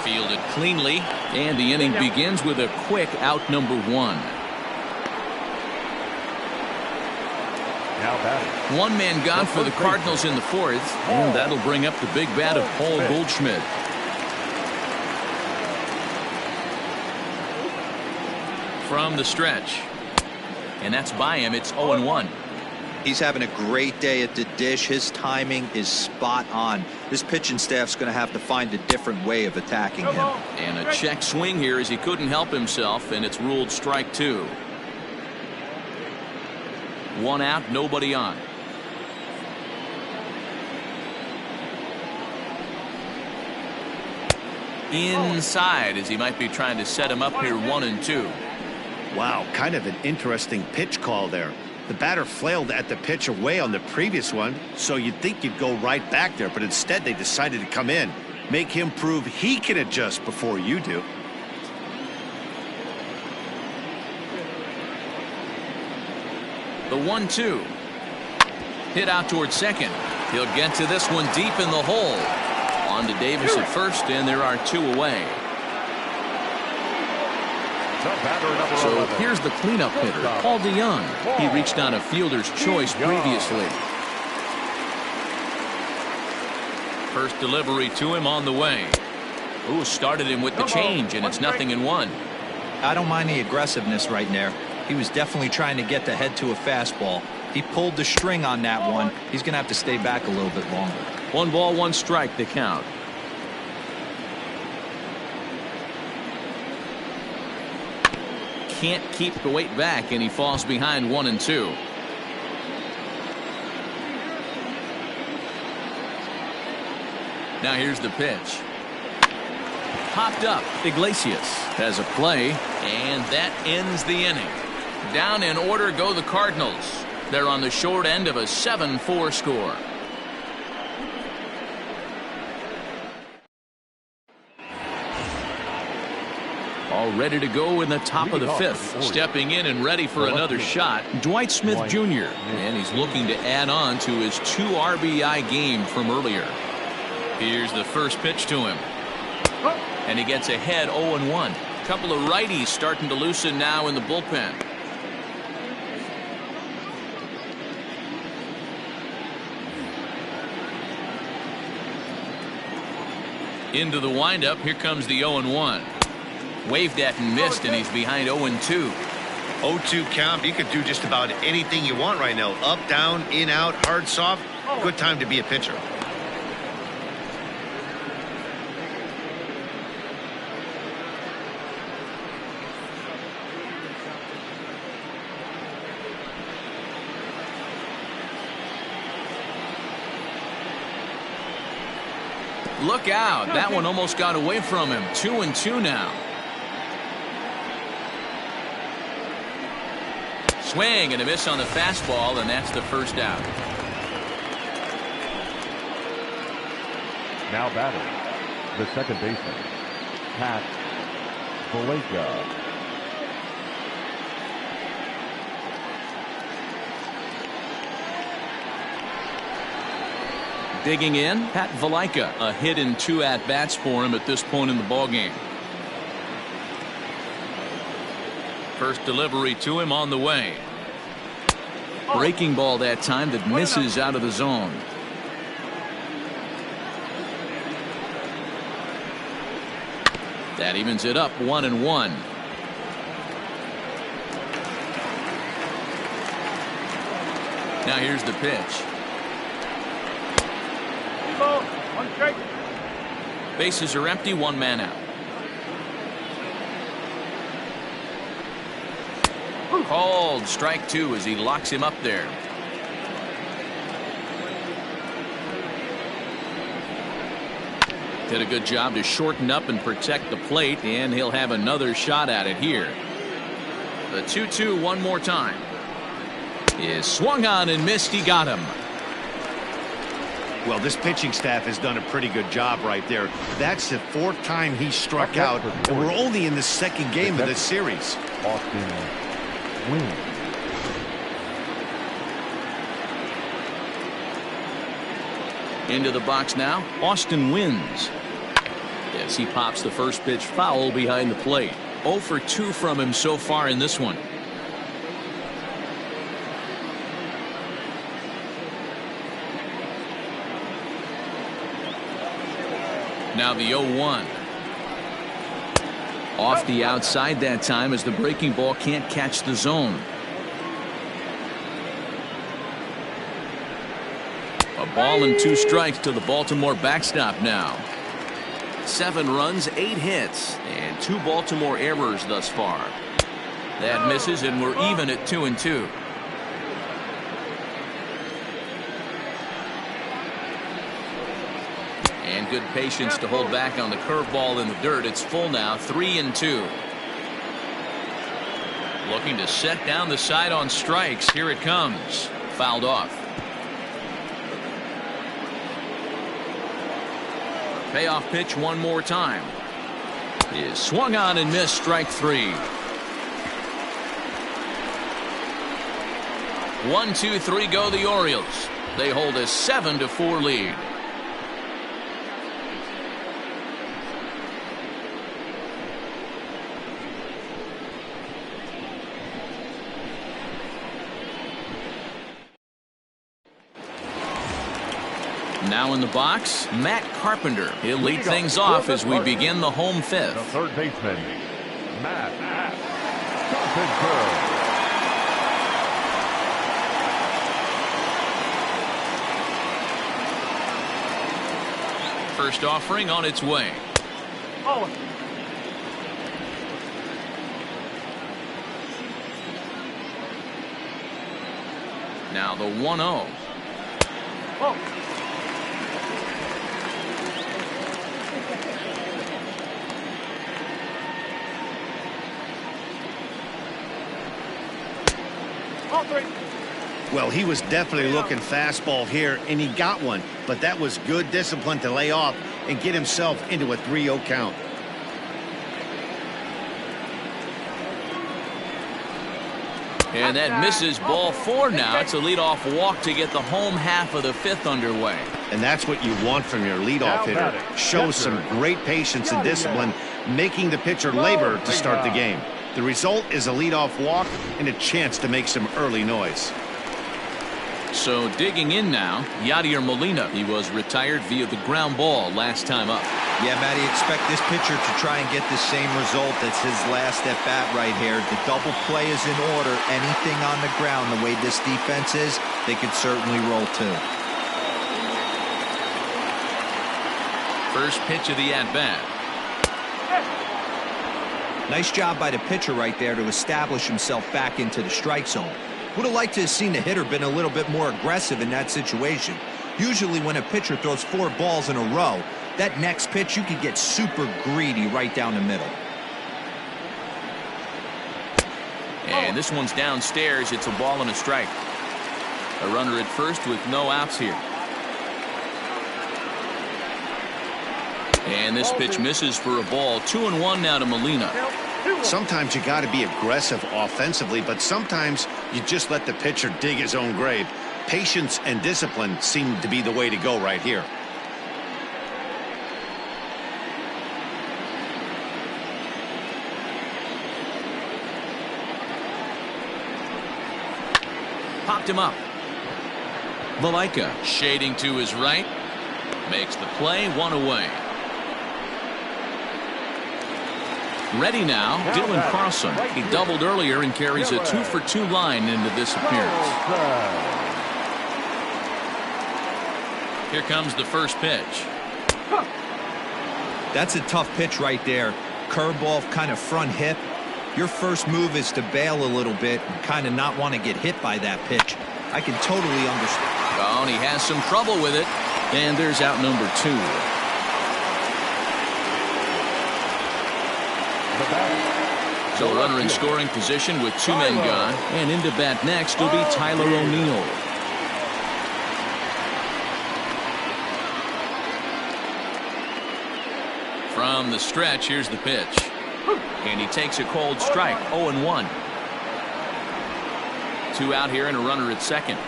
Fielded cleanly, and the inning begins with a quick out number 1. Now batting. One man gone for the Cardinals in the 4th, and that'll bring up the big bat of Paul Goldschmidt. From the stretch, and that's by him. It's 0-1. He's having a great day at the dish. His timing is spot on. This pitching staff's going to have to find a different way of attacking him. And a check swing here as he couldn't help himself, and it's ruled strike 2. 1 out, nobody on. Inside as he might be trying to set him up here 1-2. Wow, kind of an interesting pitch call there. The batter flailed at the pitch away on the previous one, so you'd think you'd go right back there, but instead they decided to come in, make him prove he can adjust before you do. The 1-2. Hit out towards second. He'll get to this one deep in the hole. On to Davis at first, and there are 2 away. So here's the cleanup hitter, Paul DeYoung. He reached on a fielder's choice previously. First delivery to him on the way. Ooh, started him with the change, and it's 0-1. I don't mind the aggressiveness right there. He was definitely trying to get the head to a fastball. He pulled the string on that one. He's going to have to stay back a little bit longer. 1 ball, 1 strike to count. Can't keep the weight back, and he falls behind 1-2. Now here's the pitch. Popped up. Iglesias has a play, and that ends the inning. Down in order go the Cardinals. They're on the short end of a 7-4 score. All ready to go in the top of the 5th. Stepping in and ready for another shot, Dwight Smith Jr. And he's looking to add on to his 2 RBI game from earlier. Here's the first pitch to him. And he gets ahead 0-1. Couple of righties starting to loosen now in the bullpen. Into the windup. Here comes the 0-1. Waved at and missed, and he's behind 0-2. 0-2 count. You could do just about anything you want right now. Up, down, in, out, hard, soft. Good time to be a pitcher. Look out. That one almost got away from him. 2-2 now. Swing and a miss on the fastball, and that's the first out. Now batting, the second baseman, Pat Valaika. Digging in, Pat Valaika. A hit in 2 at-bats for him at this point in the ballgame. First delivery to him on the way. Breaking ball that time that misses out of the zone. That evens it up 1-1. Now here's the pitch. Bases are empty, one man out. Called strike two as he locks him up there. Did a good job to shorten up and protect the plate, and he'll have another shot at it here. The 2-2 one more time. Is swung on and missed. He got him. Well, this pitching staff has done a pretty good job right there. That's the fourth time he struck out, and we're only in the second game of this series. Austin Wynn. Into the box now, Austin wins. As he pops the first pitch foul behind the plate. 0 for 2 from him so far in this one. Now the 0-1. Off the outside that time as the breaking ball can't catch the zone. A ball and 2 strikes to the Baltimore backstop now. 7 runs, 8 hits, and 2 Baltimore errors thus far. That misses, and we're even at 2-2. And good patience to hold back on the curveball in the dirt. It's full now, 3-2. Looking to set down the side on strikes. Here it comes. Fouled off. Payoff pitch one more time. Is swung on and missed. Strike 3. 1, 2, 3 go the Orioles. They hold a 7-4 lead. Now in the box, Matt Carpenter. He'll lead things off as we begin the home The fifth. third baseman, Matt Carpenter. First offering on its way. Now the 1-0. Well, he was definitely looking fastball here, and he got one. But that was good discipline to lay off and get himself into a 3-0 count. And that misses. Ball 4 now. It's a leadoff walk to get the home half of the fifth underway. And that's what you want from your leadoff hitter. Shows some great patience and discipline, making the pitcher labor to start the game. The result is a leadoff walk and a chance to make some early noise. So digging in now, Yadier Molina. He was retired via the ground ball last time up. Yeah, Matty, expect this pitcher to try and get the same result as his last at bat right here. The double play is in order. Anything on the ground, the way this defense is, they could certainly roll too. First pitch of the at-bat. Nice job by the pitcher right there to establish himself back into the strike zone. Would have liked to have seen the hitter been a little bit more aggressive in that situation. Usually when a pitcher throws 4 balls in a row, that next pitch you could get super greedy right down the middle. And this one's downstairs. It's a ball and a strike. A runner at first with no outs here. And this pitch misses for a ball. 2-1 now to Molina. Sometimes you got to be aggressive offensively, but sometimes you just let the pitcher dig his own grave. Patience and discipline seem to be the way to go right here. Popped him up. Valaika shading to his right. Makes the play, 1 away. Ready now, Dylan Carlson. He doubled earlier and carries a 2-for-2 line into this appearance. Here comes the first pitch. That's a tough pitch right there. Curveball, kind of front hip. Your first move is to bail a little bit and kind of not want to get hit by that pitch. I can totally understand. Oh, and he has some trouble with it. And there's out number 2. So runner in scoring position with 2 men gone. And into bat next will be Tyler O'Neill. From the stretch, here's the pitch. And he takes a cold strike. 0-1. 2 out here and a runner at second.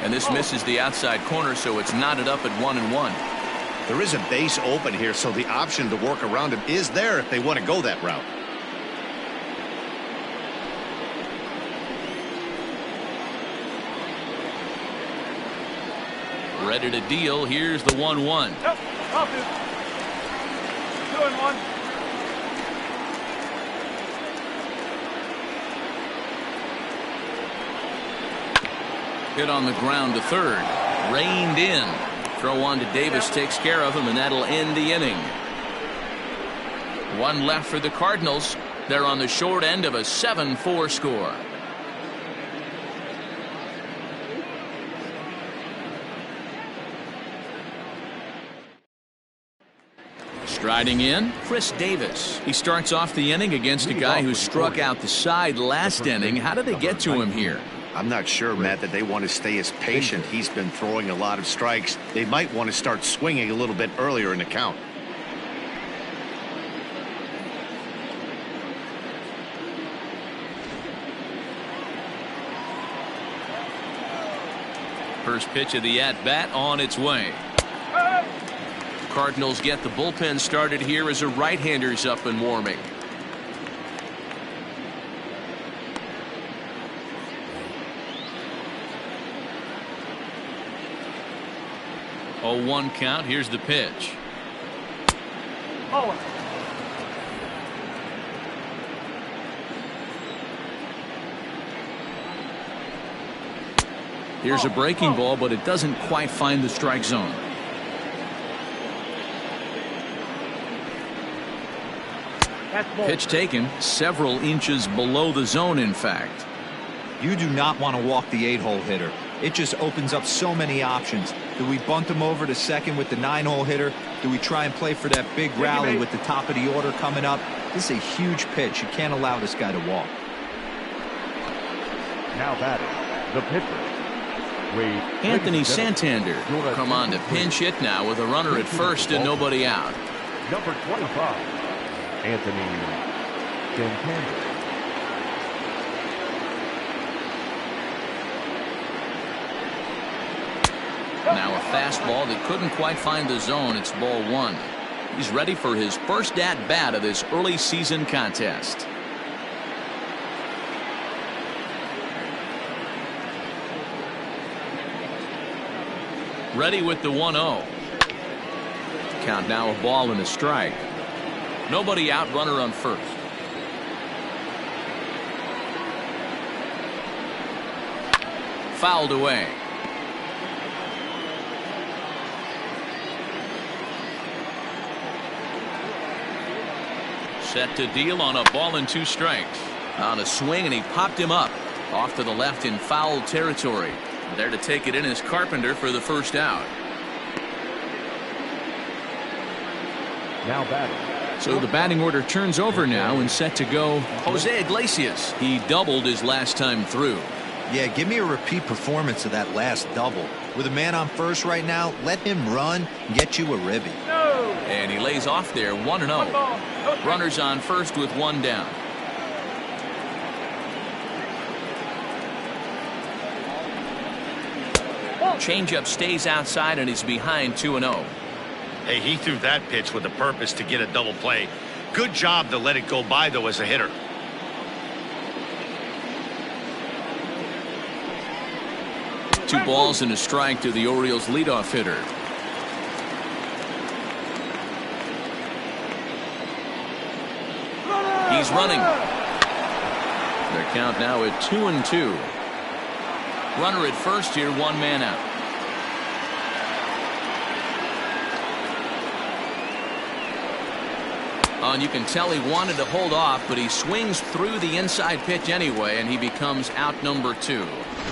And this misses the outside corner, so it's knotted up at 1-1. There is a base open here, so the option to work around him is there if they want to go that route. Ready to deal. Here's the 1-1. Yep, I'll do. 2-1. Hit on the ground to third. Reined in. Throw on to Davis takes care of him, and that'll end the inning. 1 left for the Cardinals. They're on the short end of a 7-4 score. Striding in, Chris Davis. He starts off the inning against a guy who struck out the side last inning. How did they get to him here? I'm not sure, Matt, that they want to stay as patient. He's been throwing a lot of strikes. They might want to start swinging a little bit earlier in the count. First pitch of the at-bat on its way. Cardinals get the bullpen started here as a right-hander's up and warming. Oh, 1 count. Here's the pitch. Oh. Here's a breaking ball, but it doesn't quite find the strike zone. Pitch taken several inches below the zone, in fact. You do not want to walk the 8-hole hitter. It just opens up so many options. Do we bunt him over to second with the 9-hole hitter? Do we try and play for that big rally with the top of the order coming up? This is a huge pitch. You can't allow this guy to walk. Now batting, the pitcher. Anthony Santander come on to pinch hit now with a runner at first and nobody out. Number 25, Anthony Santander. Now a fastball that couldn't quite find the zone. It's ball 1. He's ready for his first at-bat of this early season contest. Ready with the 1-0. Count now a ball and a strike. Nobody out, runner on first. Fouled away. Set to deal on a ball and 2 strikes. On a swing, and he popped him up off to the left in foul territory. There to take it in is Carpenter for the first out. Now batting. So the batting order turns over now and set to go Jose Iglesias. He doubled his last time through. Yeah, give me a repeat performance of that last double. With a man on first right now, let him run and get you a ribby. And he lays off there 1-0. Runners on first with 1 down. Changeup stays outside and he's behind 2-0. Hey, he threw that pitch with a purpose to get a double play. Good job to let it go by, though, as a hitter. Two balls and a strike to the Orioles leadoff hitter. He's running. Their count now at 2-2. Runner at first here, 1 man out. Oh, and you can tell he wanted to hold off, but he swings through the inside pitch anyway, and he becomes out number 2.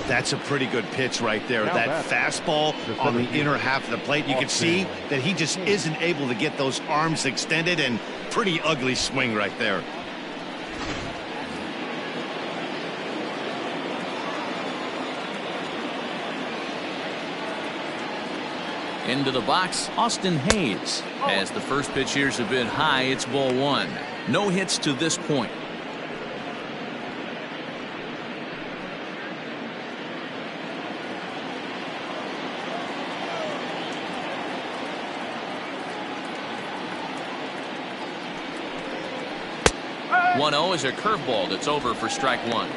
That's a pretty good pitch right there. That fastball on the inner half of the plate. You can see that he just isn't able to get those arms extended, and pretty ugly swing right there. Into the box, Austin Hayes. As the first pitch here's a bit high, it's ball 1. No hits to this point. One 0 is a curveball that's over for strike 1.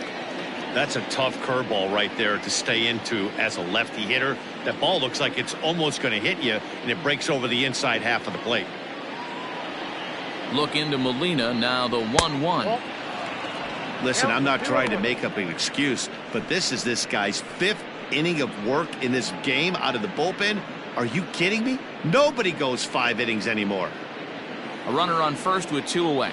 That's a tough curveball right there to stay into as a lefty hitter. That ball looks like it's almost going to hit you, and it breaks over the inside half of the plate. Look into Molina, now the 1-1. Listen, I'm not trying to make up an excuse, but this is this guy's 5th inning of work in this game out of the bullpen. Are you kidding me? Nobody goes 5 innings anymore. A runner on first with 2 away.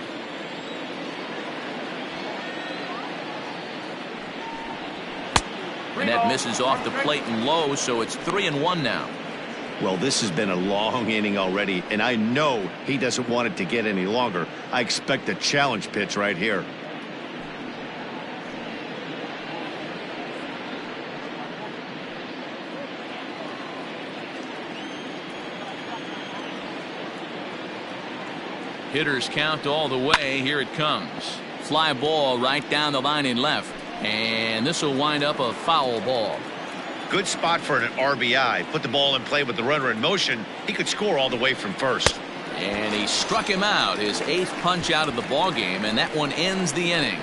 And that misses off the plate and low, so it's 3-1 now. Well, this has been a long inning already, and I know he doesn't want it to get any longer. I expect a challenge pitch right here. Hitters count all the way. Here it comes. Fly ball right down the line in left. And this will wind up a foul ball. Good spot for an RBI. Put the ball in play with the runner in motion. He could score all the way from first. And he struck him out, his 8th punch out of the ball game, and that one ends the inning.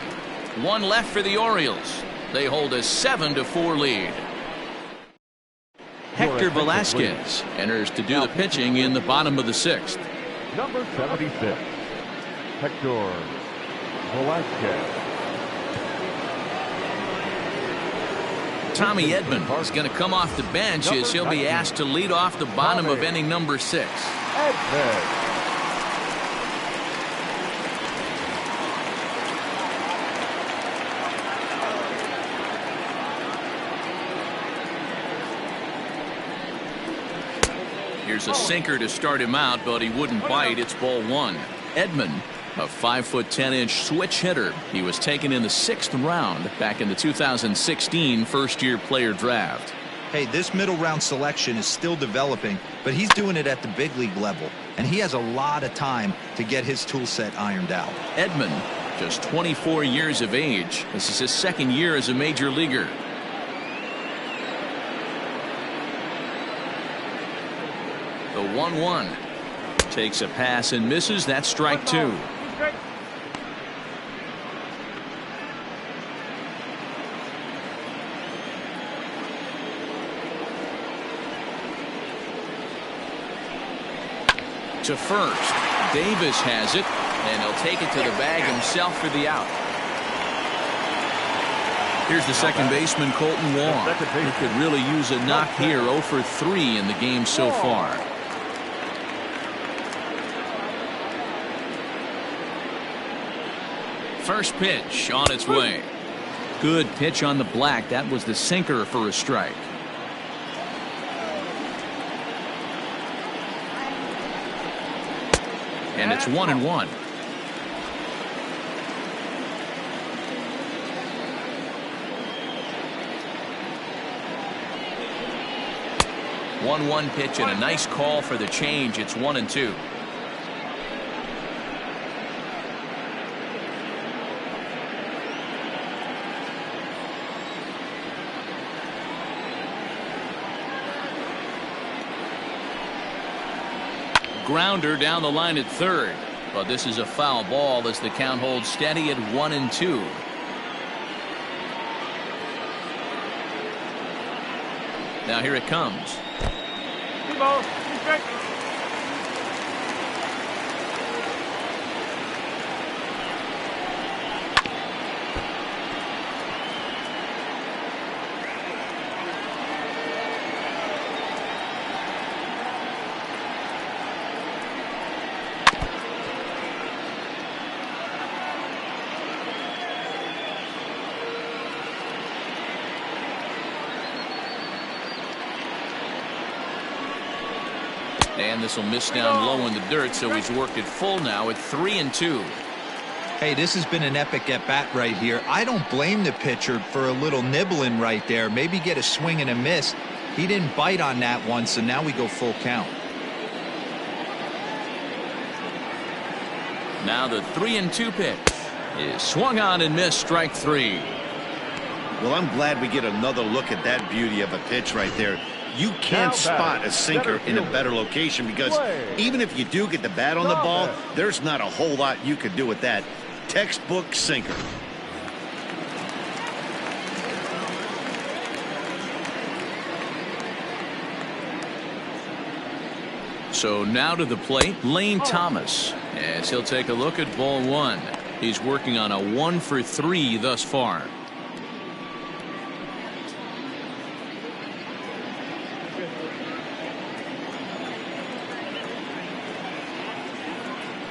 1 left for the Orioles. They hold a 7-4 lead. Hector Velasquez enters to do the pitching in the bottom of the 6th. Number 76, Hector Velasquez. Tommy Edman is going to come off the bench as he'll be asked to lead off the bottom of inning number 6. Here's a sinker to start him out, but he wouldn't bite. It's ball 1. Edman, a 5'10" switch hitter. He was taken in the 6th round back in the 2016 first-year player draft. Hey, this middle round selection is still developing, but he's doing it at the big league level, and he has a lot of time to get his tool set ironed out. Edman, just 24 years of age. This is his 2nd year as a major leaguer. The 1-1 takes a pass and misses. That's strike 2. To first. Davis has it, and he'll take it to the bag himself for the out. Here's the second baseman, Colton Wong. He could really use a knock here. 0 for 3 in the game so far. First pitch on its way. Good pitch on the black. That was the sinker for a strike. And it's 1-1. One pitch and a nice call for the change. It's 1-2. Grounder down the line at third, but this is a foul ball as the count holds steady at 1-2. Now here it comes. And this will miss down low in the dirt, so he's worked it full now at 3-2. Hey, this has been an epic at-bat right here. I don't blame the pitcher for a little nibbling right there. Maybe get a swing and a miss. He didn't bite on that one, so now we go full count. Now the 3-2 pitch is swung on and missed, strike 3. Well, I'm glad we get another look at that beauty of a pitch right there. You can't spot a sinker in a better location because even if you do get the bat on the ball, there's not a whole lot you could do with that. Textbook sinker. So now to the plate, Lane Thomas, as he'll take a look at ball 1. He's working on a 1-for-3 thus far.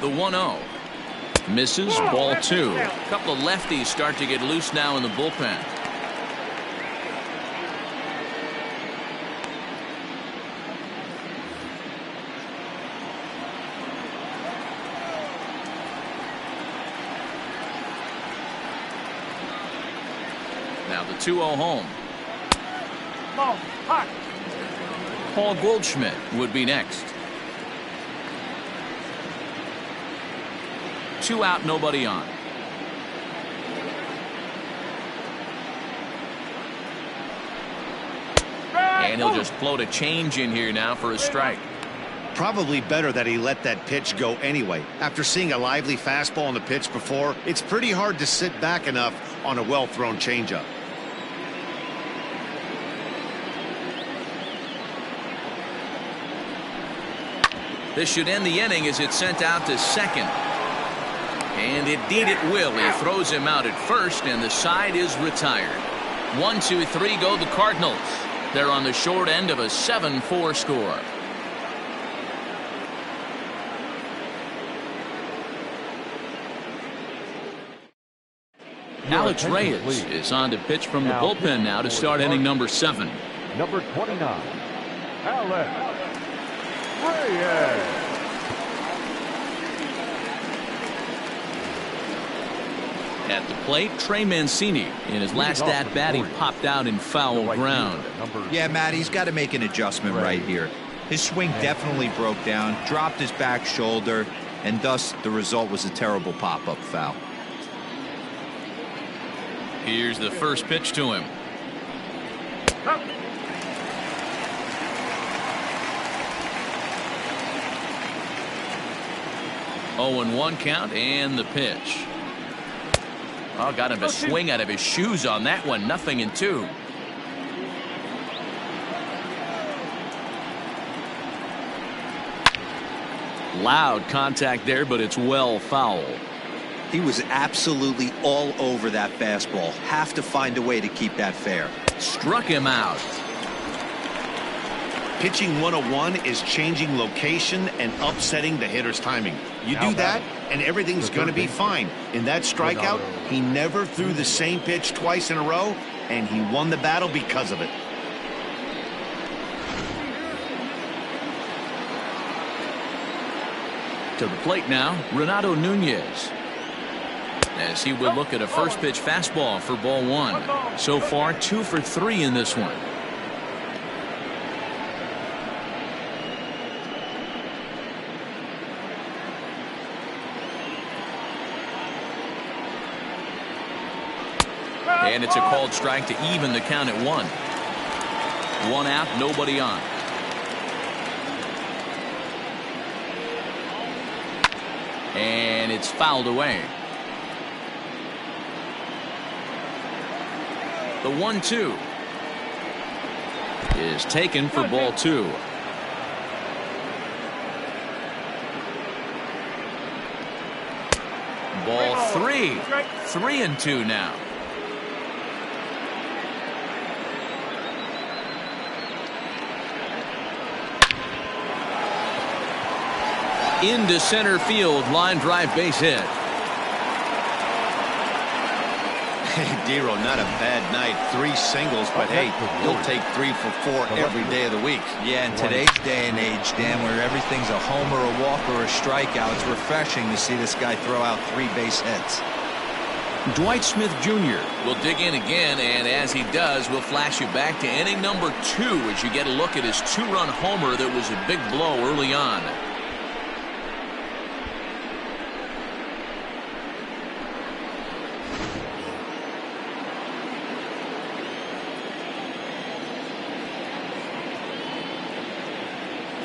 The 1-0 misses, ball 2. A couple of lefties start to get loose now in the bullpen. Now the 2-0 home. Paul Goldschmidt would be next. 2 out, nobody on. And he'll just float a change in here now for a strike. Probably better that he let that pitch go anyway. After seeing a lively fastball on the pitch before, it's pretty hard to sit back enough on a well-thrown changeup. This should end the inning as it's sent out to second. And indeed it will. He throws him out at first, and the side is retired. 1, 2, 3 go the Cardinals. They're on the short end of a 7-4 score. Alex Reyes is on to pitch from the bullpen now to start inning number 7. Number 29, Alex Reyes. At the plate, Trey Mancini. In his last at-bat, he popped out in foul ground. Yeah, Matt, he's got to make an adjustment right here. His swing definitely broke down, dropped his back shoulder, and thus the result was a terrible pop-up foul. Here's the first pitch to him. Oh, and 1 count, and the pitch. Oh, got him to swing out of his shoes on that one. 0-2. Loud contact there, but it's well foul. He was absolutely all over that fastball. Have to find a way to keep that fair. Struck him out. Pitching 101 is changing location and upsetting the hitter's timing. You do that, and everything's going to be fine. In that strikeout, he never threw the same pitch twice in a row, and he won the battle because of it. To the plate now, Renato Nunez, as he would look at a first pitch fastball for ball 1. So far, 2 for 3 in this one. And it's a called strike to even the count at 1. 1 out, nobody on. And it's fouled away. The 1-2 is taken for ball 2. Ball 3. 3-2 now. Into center field, line drive, base hit. Dero, not a bad night. 3 singles, but hey, he'll take 3 for 4 every day of the week. Yeah, in today's day and age, Dan, where everything's a homer, a walk, or a strikeout, it's refreshing to see this guy throw out 3 base hits. Dwight Smith Jr. will dig in again, and as he does, we'll flash you back to inning number 2 as you get a look at his 2-run homer that was a big blow early on.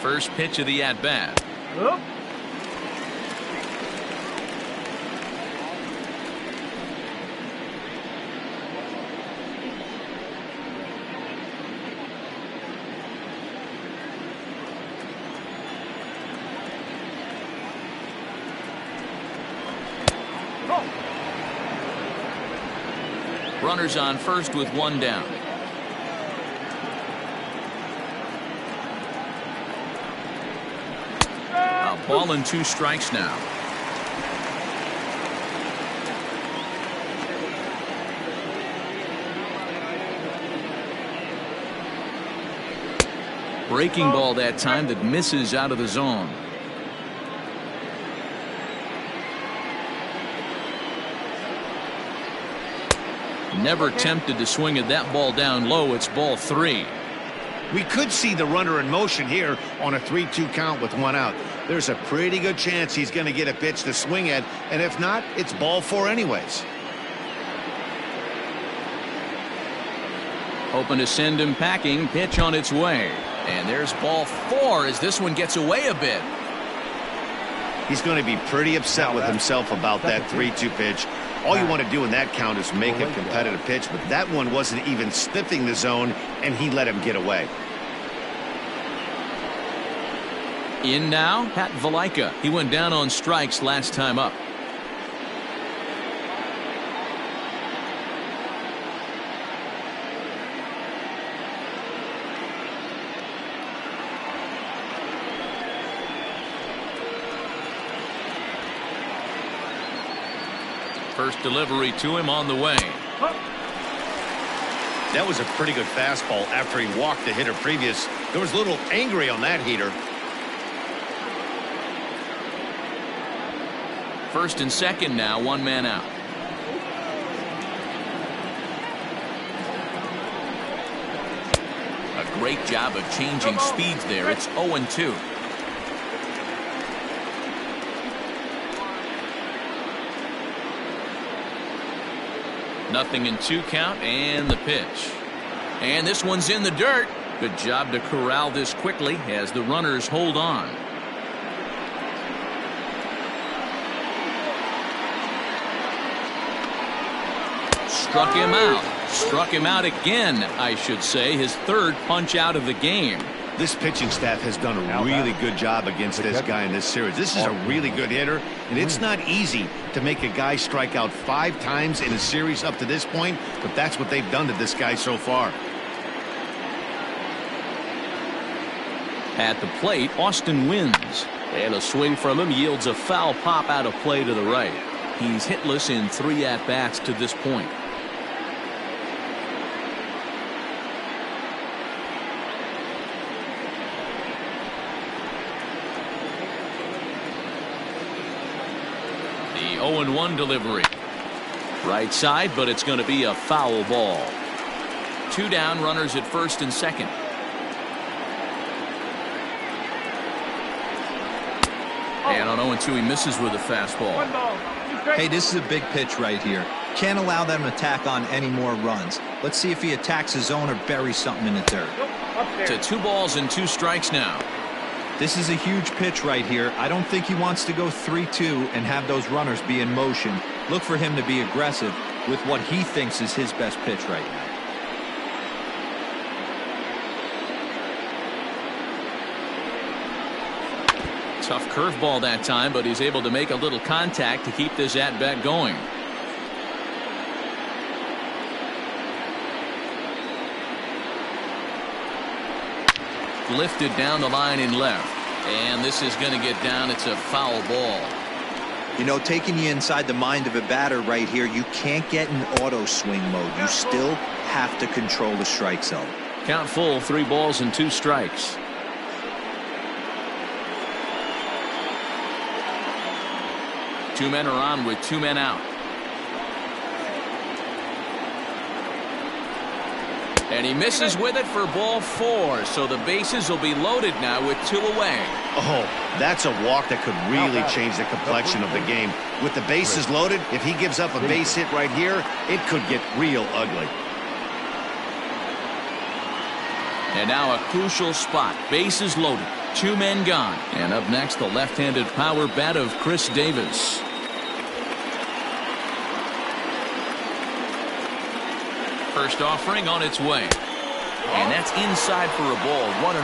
First pitch of the at-bat. Up. Runners on first with 1 down. A ball and 2 strikes now. Breaking ball that time that misses out of the zone. Never tempted to swing at that ball down low. It's ball 3. We could see the runner in motion here on a 3-2 count with 1 out. There's a pretty good chance he's going to get a pitch to swing at, and if not, it's ball 4 anyways. Hoping to send him packing. Pitch on its way. And there's ball 4 as this one gets away a bit. He's going to be pretty upset with himself about that 3-2 pitch. All you want to do in that count is make a competitive pitch, but that one wasn't even sniffing the zone, and he let him get away. In now, Pat Valaika. He went down on strikes last time up. First delivery to him on the way. That was a pretty good fastball after he walked the hitter previous. There was a little angry on that heater. First and second now, 1 man out. A great job of changing speeds there. It's 0-2. Nothing in 2 count, and the pitch. And this one's in the dirt. Good job to corral this quickly as the runners hold on. Struck him out. Struck him out again, I should say. His 3rd punch out of the game. This pitching staff has done a really good job against this guy in this series. This is a really good hitter, and it's not easy to make a guy strike out 5 times in a series up to this point, but that's what they've done to this guy so far. At the plate, Austin wins. And a swing from him yields a foul pop out of play to the right. He's hitless in 3 at-bats to this point. The 0-1 delivery. Right side, but it's going to be a foul ball. 2 down, runners at first and second. And on 0-2, he misses with a fastball. Hey, this is a big pitch right here. Can't allow them to tack on any more runs. Let's see if he attacks his zone or buries something in the dirt. To 2 balls and 2 strikes now. This is a huge pitch right here. I don't think he wants to go 3-2 and have those runners be in motion. Look for him to be aggressive with what he thinks is his best pitch right now. Tough curveball that time, but he's able to make a little contact to keep this at-bat going. Lifted down the line in left, and this is going to get down. It's a foul ball. You know, taking you inside the mind of a batter right here, you can't get in auto swing mode. You still have to control the strike zone. Count full, 3 balls and 2 strikes. Two men are on with 2 men out. And he misses with it for ball 4. So the bases will be loaded now with 2 away. Oh, that's a walk that could really change the complexion of the game. With the bases loaded, if he gives up a base hit right here, it could get real ugly. And now a crucial spot. Bases loaded. 2 men gone. And up next, the left-handed power bat of Chris Davis. First offering on its way. And that's inside for a ball. 1-0.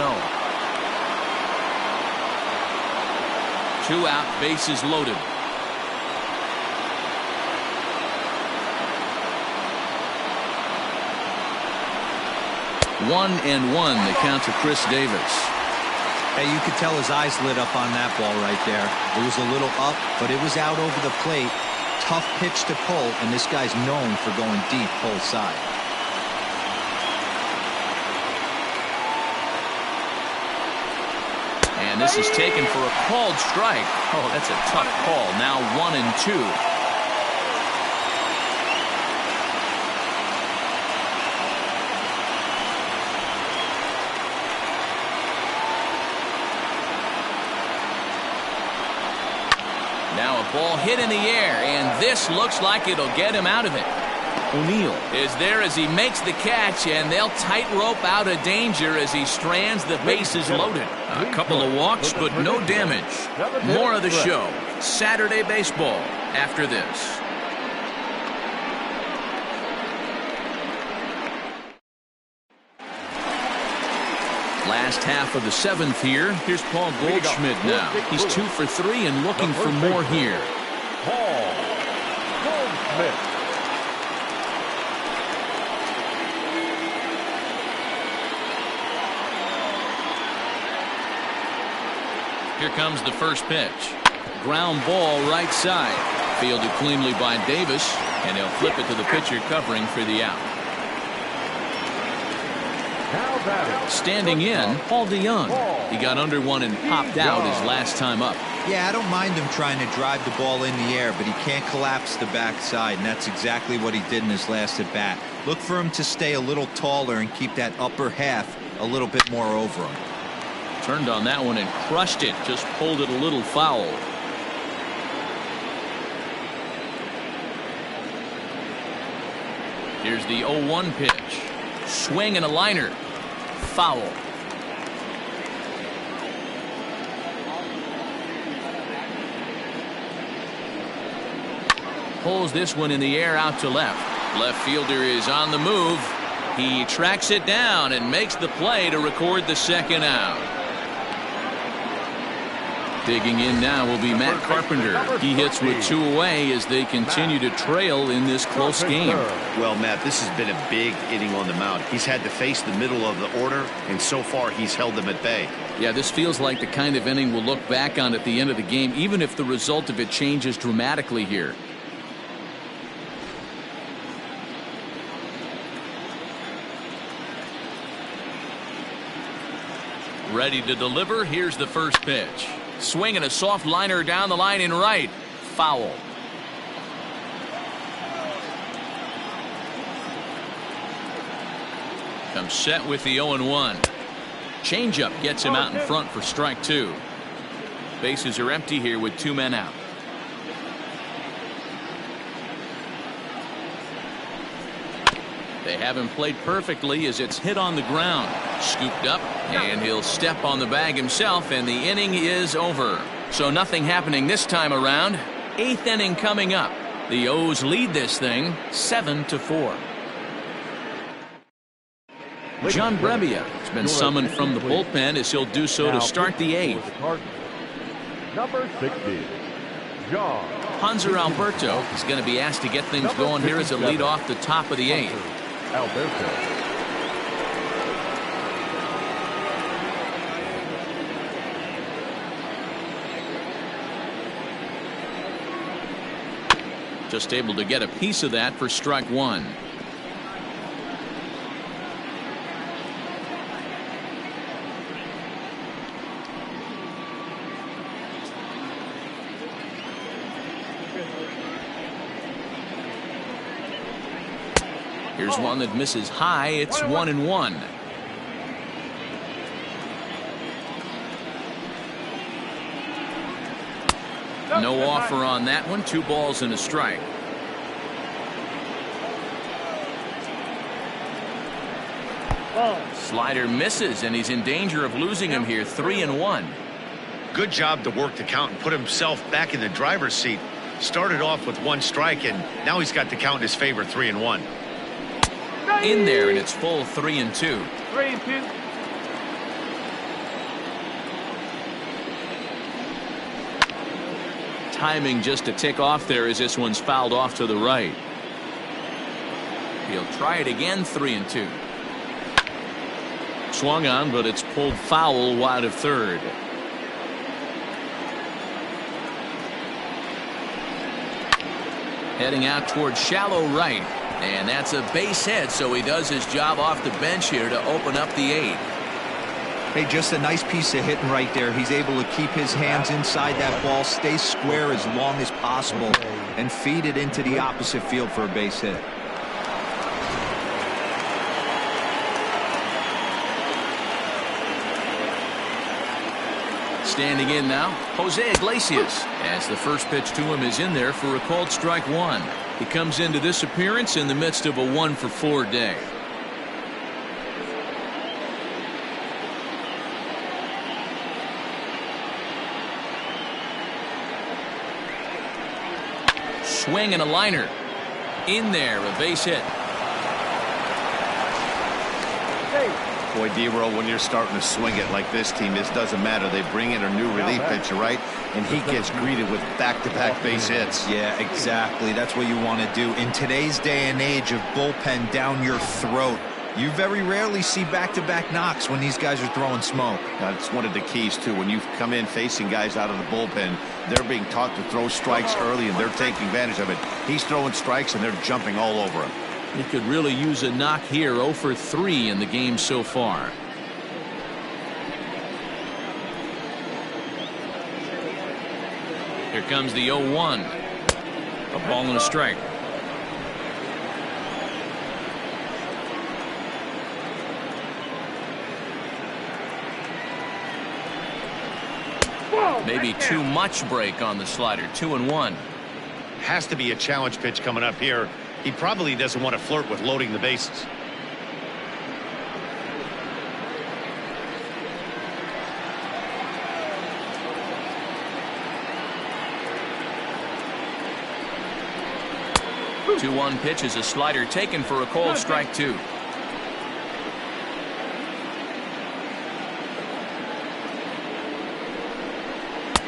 2 out, bases loaded. 1-1, the count to Chris Davis. Hey, you could tell his eyes lit up on that ball right there. It was a little up, but it was out over the plate. Tough pitch to pull, and this guy's known for going deep pull side. And this is taken for a called strike. Oh, that's a tough call. Now 1-2. Now a ball hit in the air, and this looks like it'll get him out of it. O'Neill is there as he makes the catch, and they'll tightrope out of danger as he strands the bases loaded. A couple of walks, but no damage. More of the show. Saturday baseball after this. Last half of the 7th here. Here's Paul Goldschmidt now. He's 2 for 3 and looking for more here. Paul Goldschmidt. Here comes the first pitch. Ground ball right side. Fielded cleanly by Davis, and he'll flip it to the pitcher covering for the out. Standing in, Paul DeYoung. He got under one and popped out his last time up. Yeah, I don't mind him trying to drive the ball in the air, but he can't collapse the backside, and that's exactly what he did in his last at bat. Look for him to stay a little taller and keep that upper half a little bit more over him. Turned on that one and crushed it. Just pulled it a little foul. Here's the 0-1 pitch. Swing and a liner. Foul. Pulls this one in the air out to left. Left fielder is on the move. He tracks it down and makes the play to record the second out. Digging in now will be Matt Carpenter. He hits with 2 away as they continue to trail in this close game. Well, Matt, this has been a big inning on the mound. He's had to face the middle of the order, and so far he's held them at bay. Yeah, this feels like the kind of inning we'll look back on at the end of the game, even if the result of it changes dramatically here. Ready to deliver. Here's the first pitch. Swinging a soft liner down the line in right. Foul. Comes set with the 0-1. Changeup gets him out in front for strike 2. Bases are empty here with 2 men out. They have him played perfectly as it's hit on the ground. Scooped up, and he'll step on the bag himself, and the inning is over. So nothing happening this time around. 8th inning coming up. The O's lead this thing 7-4. John Brebbia has been summoned from the bullpen as he'll do so to start the 8th. Number 60, John. Hanser Alberto is going to be asked to get things going here as a lead off the top of the 8th. Alberto. Just able to get a piece of that for strike one. Here's one that misses high. It's 1-1. No offer on that one. 2 balls and a strike. Slider misses, and he's in danger of losing him here. 3-1. Good job to work the count and put himself back in the driver's seat. Started off with 1 strike, and now he's got the count in his favor. 3-1. In there, and it's full 3-2. 3-2. Timing just to tick off there as this one's fouled off to the right. He'll try it again. 3-2. Swung on, but it's pulled foul wide of third. Heading out towards shallow right. And that's a base hit, so he does his job off the bench here to open up the 8th. Hey, just a nice piece of hitting right there. He's able to keep his hands inside that ball, stay square as long as possible, and feed it into the opposite field for a base hit. Standing in now, Jose Iglesias, as the first pitch to him is in there for a called strike one. He comes into this appearance in the midst of a 1-for-4 day. Swing and a liner. In there, a base hit. Boy, D-Roll, when you're starting to swing it like this team is, doesn't matter. They bring in a new relief pitcher, right? And he gets greeted with back-to-back base hits. Yeah, exactly. That's what you want to do. In today's day and age of bullpen down your throat, you very rarely see back-to-back knocks when these guys are throwing smoke. That's one of the keys, too. When you come in facing guys out of the bullpen, they're being taught to throw strikes early, and they're taking advantage of it. He's throwing strikes, and they're jumping all over him. He could really use a knock here. 0 for 3 in the game so far. Here comes the 0-1. A ball and a strike. Maybe too much break on the slider. 2-1. Has to be a challenge pitch coming up here. He probably doesn't want to flirt with loading the bases. The 2-1 pitch is a slider taken for a called strike two.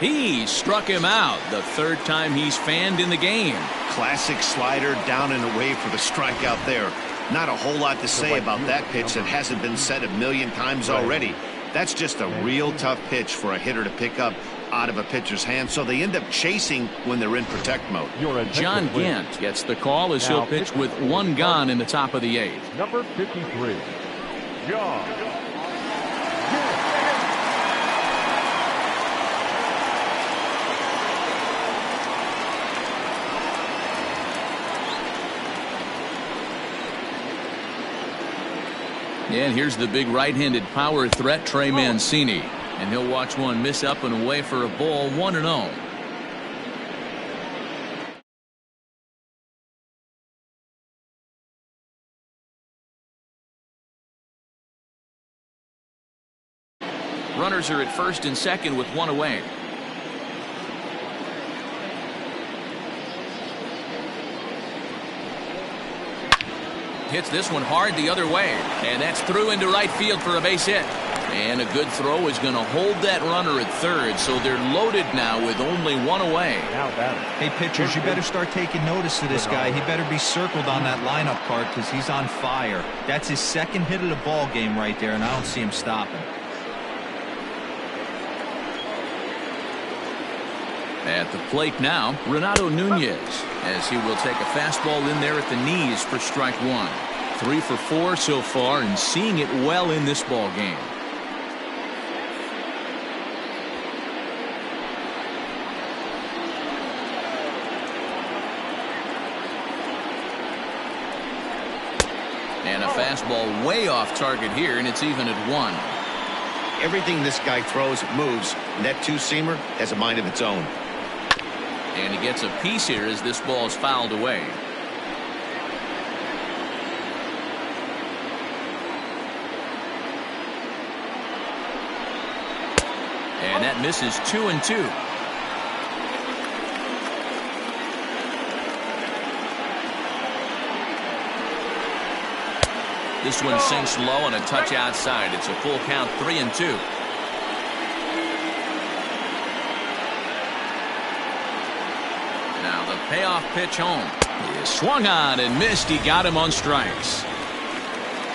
He struck him out. The third time he's fanned in the game. Classic slider down and away for the strikeout there. Not a whole lot to say about that pitch that hasn't been said a million times already. That's just a real tough pitch for a hitter to pick up out of a pitcher's hand, so they end up chasing when they're in protect mode. John Gant gets the call as he'll pitch with one gone in the top of the 8th. Number 53, John. And here's the big right-handed power threat, Trey Mancini. And he'll watch one miss up and away for a ball. 1-0. Runners are at first and second with one away. Hits this one hard the other way, and that's through into right field for a base hit. And a good throw is going to hold that runner at third, so they're loaded now with only one away. Hey, pitchers, you better start taking notice of this guy. He better be circled on that lineup card because he's on fire. That's his second hit of the ball game right there, and I don't see him stopping. At the plate now, Renato Nunez, as he will take a fastball in there at the knees for strike one. 3 for 4 so far and seeing it well in this ball game. And a fastball way off target here, and it's even at 1. Everything this guy throws moves, and that two-seamer has a mind of its own. And he gets a piece here as this ball is fouled away. And that misses 2-2. This one sinks low and a touch outside. It's a full count, 3-2. Now the payoff pitch home. He swung on and missed. He got him on strikes.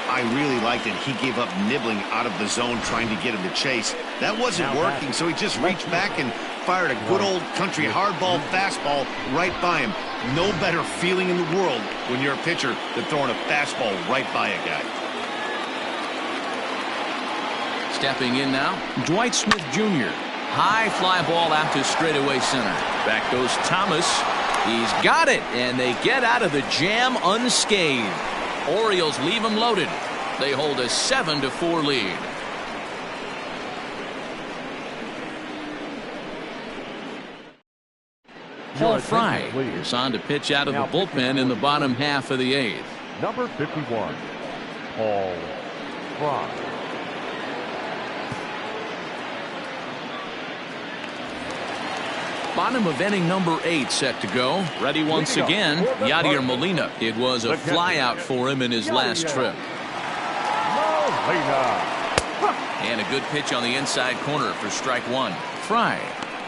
I really liked it. He gave up nibbling out of the zone trying to get him to chase. That wasn't working, so he just reached back and fired a good old country hardball fastball right by him. No better feeling in the world when you're a pitcher than throwing a fastball right by a guy. Stepping in now, Dwight Smith Jr. High fly ball out to straightaway center. Back goes Thomas. He's got it, and they get out of the jam unscathed. Orioles leave him loaded. They hold a 7-4 lead. Paul Fry is on to pitch out of the bullpen in the bottom half of the 8th. Number 51, Paul Fry. Bottom of inning number 8 set to go. Ready once again, Yadier Molina. It was a flyout for him in his last trip. And a good pitch on the inside corner for strike one. Fry,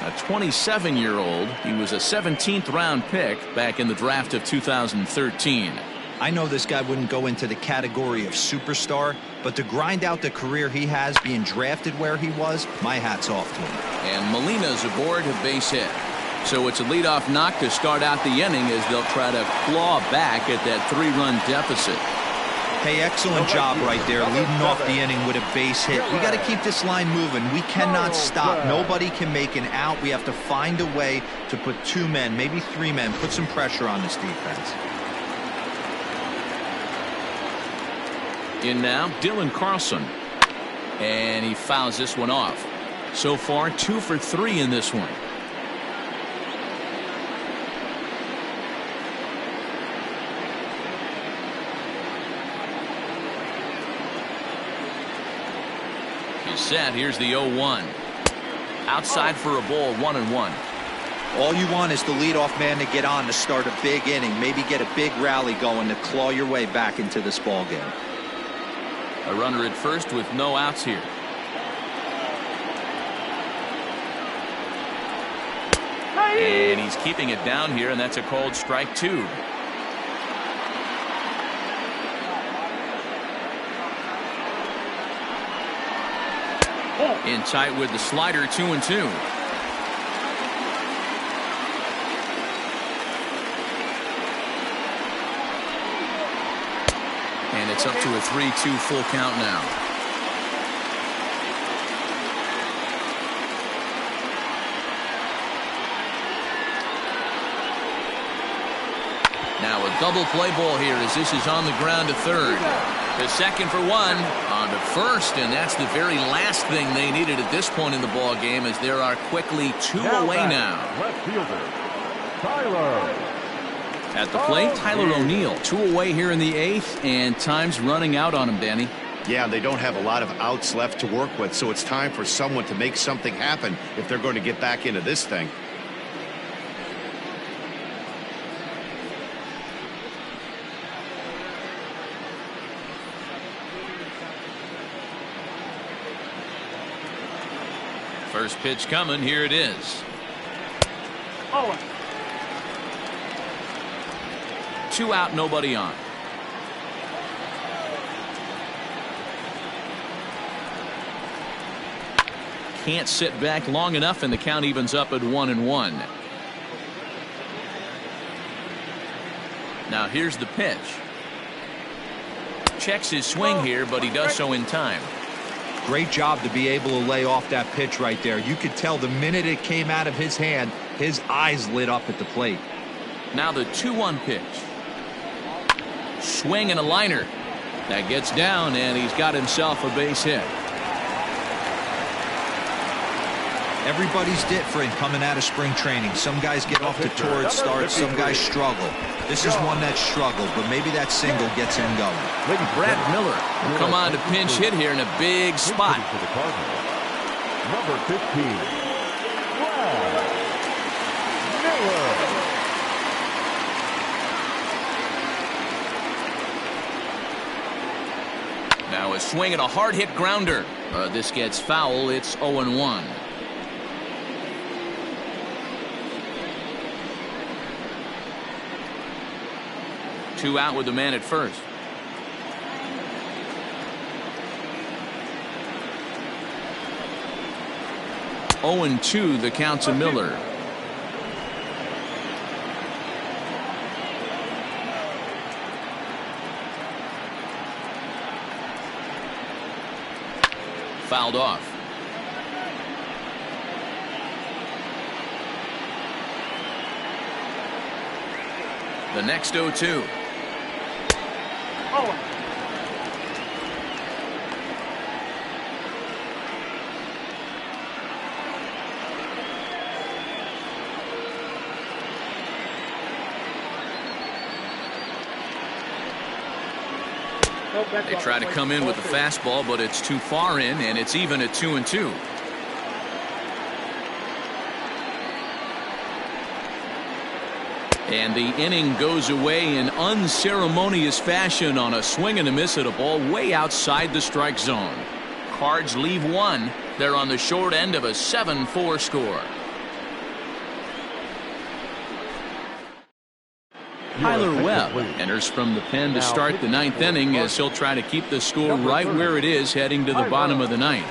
a 27-year-old. He was a 17th round pick back in the draft of 2013. I know this guy wouldn't go into the category of superstar, but to grind out the career he has being drafted where he was, my hat's off to him. And Molina's aboard a base hit. So it's a leadoff knock to start out the inning as they'll try to claw back at that 3-run deficit. Hey, excellent job right there, leading off the inning with a base hit. We got to keep this line moving. We cannot stop. Nobody can make an out. We have to find a way to put 2 men, maybe 3 men, put some pressure on this defense. In now, Dylan Carlson. And he fouls this one off. So far, 2 for 3 in this one. He's set. Here's the 0-1. Outside for a ball, 1-1. All you want is the leadoff man to get on to start a big inning, maybe get a big rally going to claw your way back into this ball game. A runner at first with no outs here. And he's keeping it down here, and that's a called strike 2. In tight with the slider, 2-2. And it's up to a 3-2 full count now. Now a double play ball here as this is on the ground to third. The second for 1 on to first, and that's the very last thing they needed at this point in the ball game as there are quickly 2 away now. Left fielder, Tyler. At the plate, Tyler O'Neill. 2 away here in the 8th, and time's running out on him, Danny. Yeah, they don't have a lot of outs left to work with, so it's time for someone to make something happen if they're going to get back into this thing. First pitch coming. Here it is. 2 out, nobody on. can't sit back long enough, and the count evens up at 1-1. Now here's the pitch. Checks his swing here, but he does so in time. Great job to be able to lay off that pitch right there. You could tell the minute it came out of his hand, his eyes lit up at the plate. Now the 2-1 pitch. Swing and a liner. That gets down, and he's got himself a base hit. Everybody's different coming out of spring training. Some guys get off to torrid starts, some guys struggle. This is one that struggled, but maybe that single gets him going. Brad Miller will come on to pinch hit here in a big spot. For the Cardinals, number 15, Brad Miller. Now a swing and a hard hit grounder. This gets foul. It's 0-1. Two out with the man at first. Oh and 2 the count to Miller. Fouled off. The next 0-2. Oh. They try to come in with the fastball, but it's too far in, and it's even at 2-2. And the inning goes away in unceremonious fashion on a swing and a miss at a ball way outside the strike zone. Cards leave one. They're on the short end of a 7-4 score. Tyler Webb enters from the pen to start the ninth inning, as he'll try to keep the score right where it is heading to the bottom of the ninth.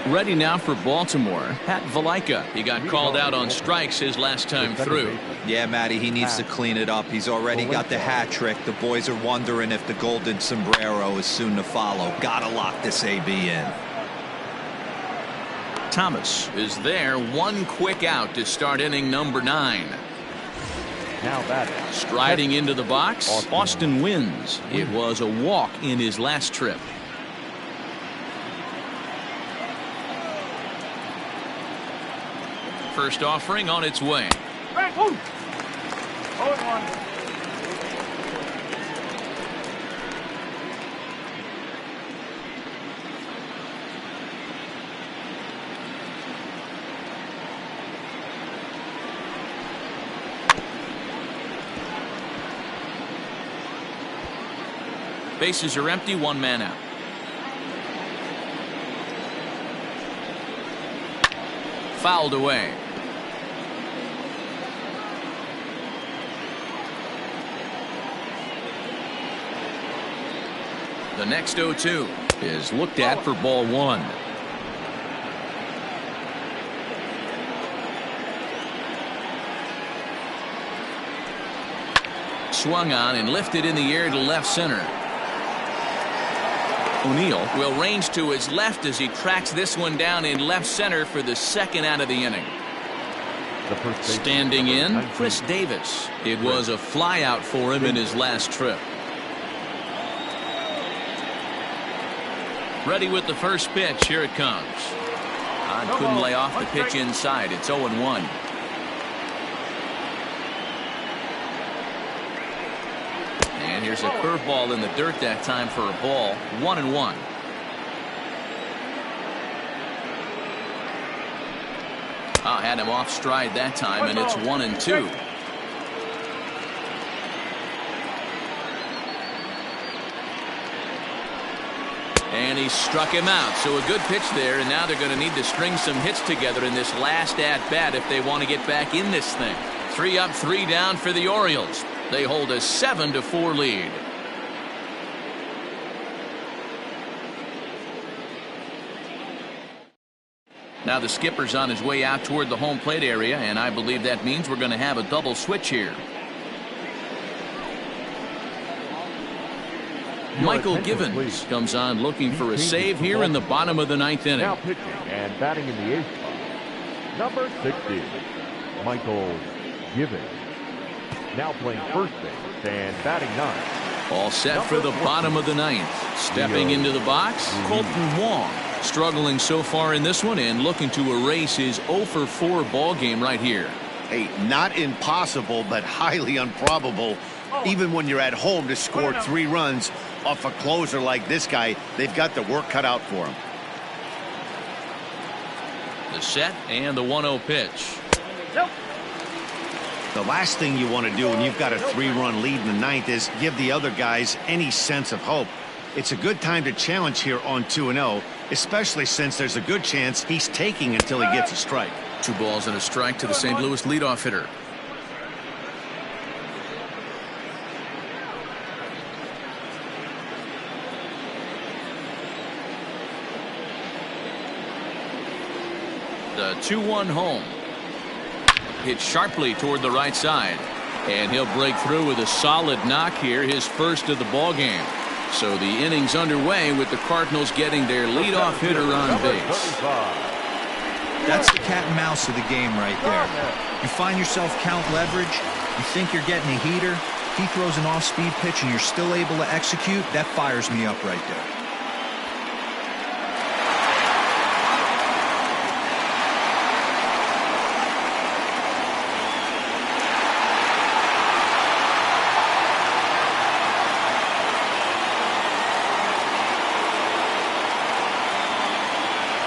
Ready now for Baltimore, Pat Valaika. He got called out on strikes his last time through. Yeah, Matty, he needs to clean it up. He's already got the hat trick. The boys are wondering if the golden sombrero is soon to follow. Gotta lock this AB in. Thomas is there, one quick out to start inning number 9. Now batting. Striding into the box, Austin wins. It was a walk in his last trip. First offering on its way. Hey, 0-1. Bases are empty, one man out. Fouled away. The next 0-2 is looked at for ball 1. Swung on and lifted in the air to left center. O'Neill will range to his left as he tracks this one down in left center for the second out of the inning. Standing in, Chris Davis. It was a fly out for him in his last trip. Ready with the first pitch. Here it comes. Couldn't lay off the pitch inside. It's 0-1. And here's a curveball in the dirt that time for a ball. 1-1. Had him off stride that time, and it's 1-2. And he struck him out. So a good pitch there, and now they're going to need to string some hits together in this last at-bat if they want to get back in this thing. 3 up, 3 down for the Orioles. They hold a 7-4 lead. Now the skipper's on his way out toward the home plate area, and I believe that means we're going to have a double switch here. Michael Givens comes on looking for a save here in the bottom of the ninth inning. Now pitching and batting in the 8th spot, number 60, Michael Givens. Now playing first base and batting 9. All set for the bottom of the ninth. Stepping into the box, Colton Wong. Struggling so far in this one and looking to erase his 0 for 4 ball game right here. Hey, not impossible, but highly improbable. Even when you're at home to score 3 runs off a closer like this guy, they've got the work cut out for him. The set and the 1-0 pitch. The last thing you want to do when you've got a 3-run lead in the ninth is give the other guys any sense of hope. It's a good time to challenge here on 2-0, especially since there's a good chance he's taking until he gets a strike. 2 balls and a strike to the St. Louis leadoff hitter. The 2-1 home. Hit sharply toward the right side. And he'll break through with a solid knock here, his first of the ball game. So the inning's underway with the Cardinals getting their leadoff hitter on base. That's the cat and mouse of the game right there. You find yourself count leverage, you think you're getting a heater, he throws an off-speed pitch and you're still able to execute. That fires me up right there.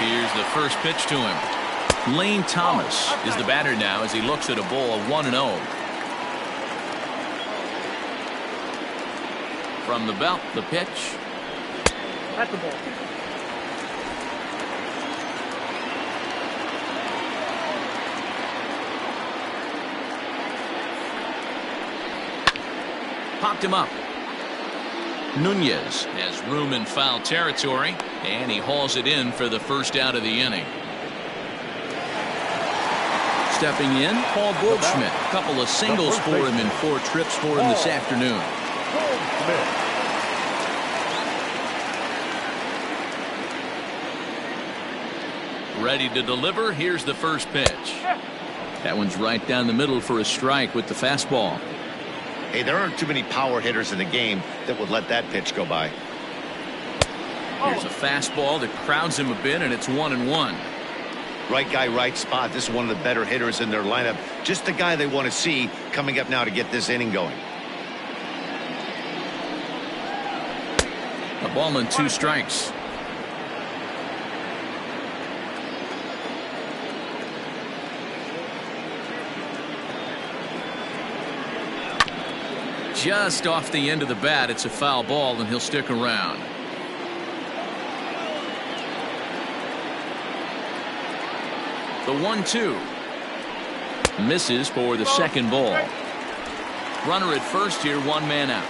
Here's the first pitch to him. Lane Thomas is the batter now as he looks at a ball 1-0. From the belt, the pitch. That's the ball. Popped him up. Nunez has room in foul territory, and he hauls it in for the first out of the inning. Stepping in, Paul Goldschmidt. A couple of singles for him in 4 trips for him this afternoon. Ready to deliver. Here's the first pitch. That one's right down the middle for a strike with the fastball. Hey, there aren't too many power hitters in the game that would let that pitch go by. Here's a fastball that crowds him a bit, and it's 1-1. Right guy, right spot. This is one of the better hitters in their lineup. Just the guy they want to see coming up now to get this inning going. A ball and 2 strikes. Just off the end of the bat. It's a foul ball, and he'll stick around. The 1-2 misses for the second ball. Runner at first here, 1 man out.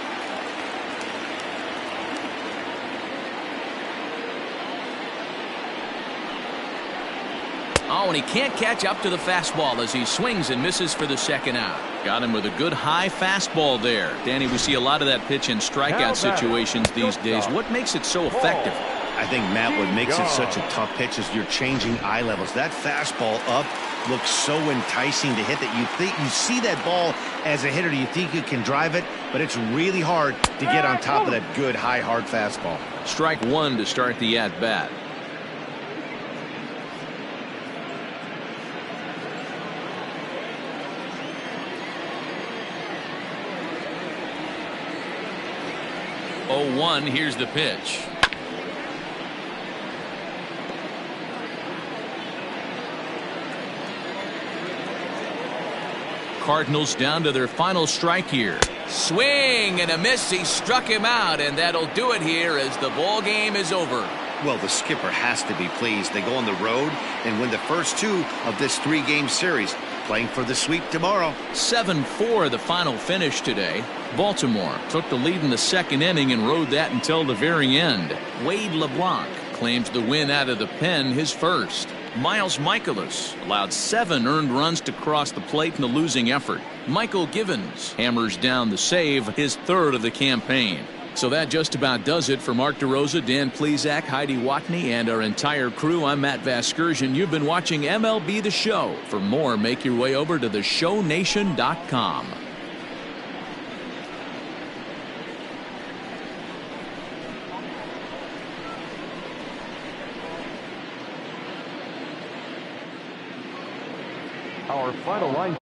Oh, and he can't catch up to the fastball as he swings and misses for the second out. Got him with a good high fastball there. Danny, we see a lot of that pitch in strikeout situations these days. What makes it so effective? I think, Matt, what makes it such a tough pitch is you're changing eye levels. That fastball up looks so enticing to hit that you see that ball as a hitter. You think you can drive it, but it's really hard to get on top of that good high hard fastball. Strike 1 to start the at bat. Oh, 1. Here's the pitch. Cardinals down to their final strike here. Swing and a miss. He struck him out, and that'll do it here as the ball game is over. Well, the skipper has to be pleased. They go on the road and win the first 2 of this 3-game series, playing for the sweep tomorrow. 7-4 the final finish today. Baltimore took the lead in the second inning and rode that until the very end. Wade LeBlanc claims the win out of the pen, his first. Miles Michaelis allowed 7 earned runs to cross the plate in the losing effort. Michael Givens hammers down the save, his 3rd of the campaign. So that just about does it for Mark DeRosa, Dan Plesac, Heidi Watney, and our entire crew. I'm Matt Vasgersian. You've been watching MLB The Show. For more, make your way over to theshownation.com. Our final line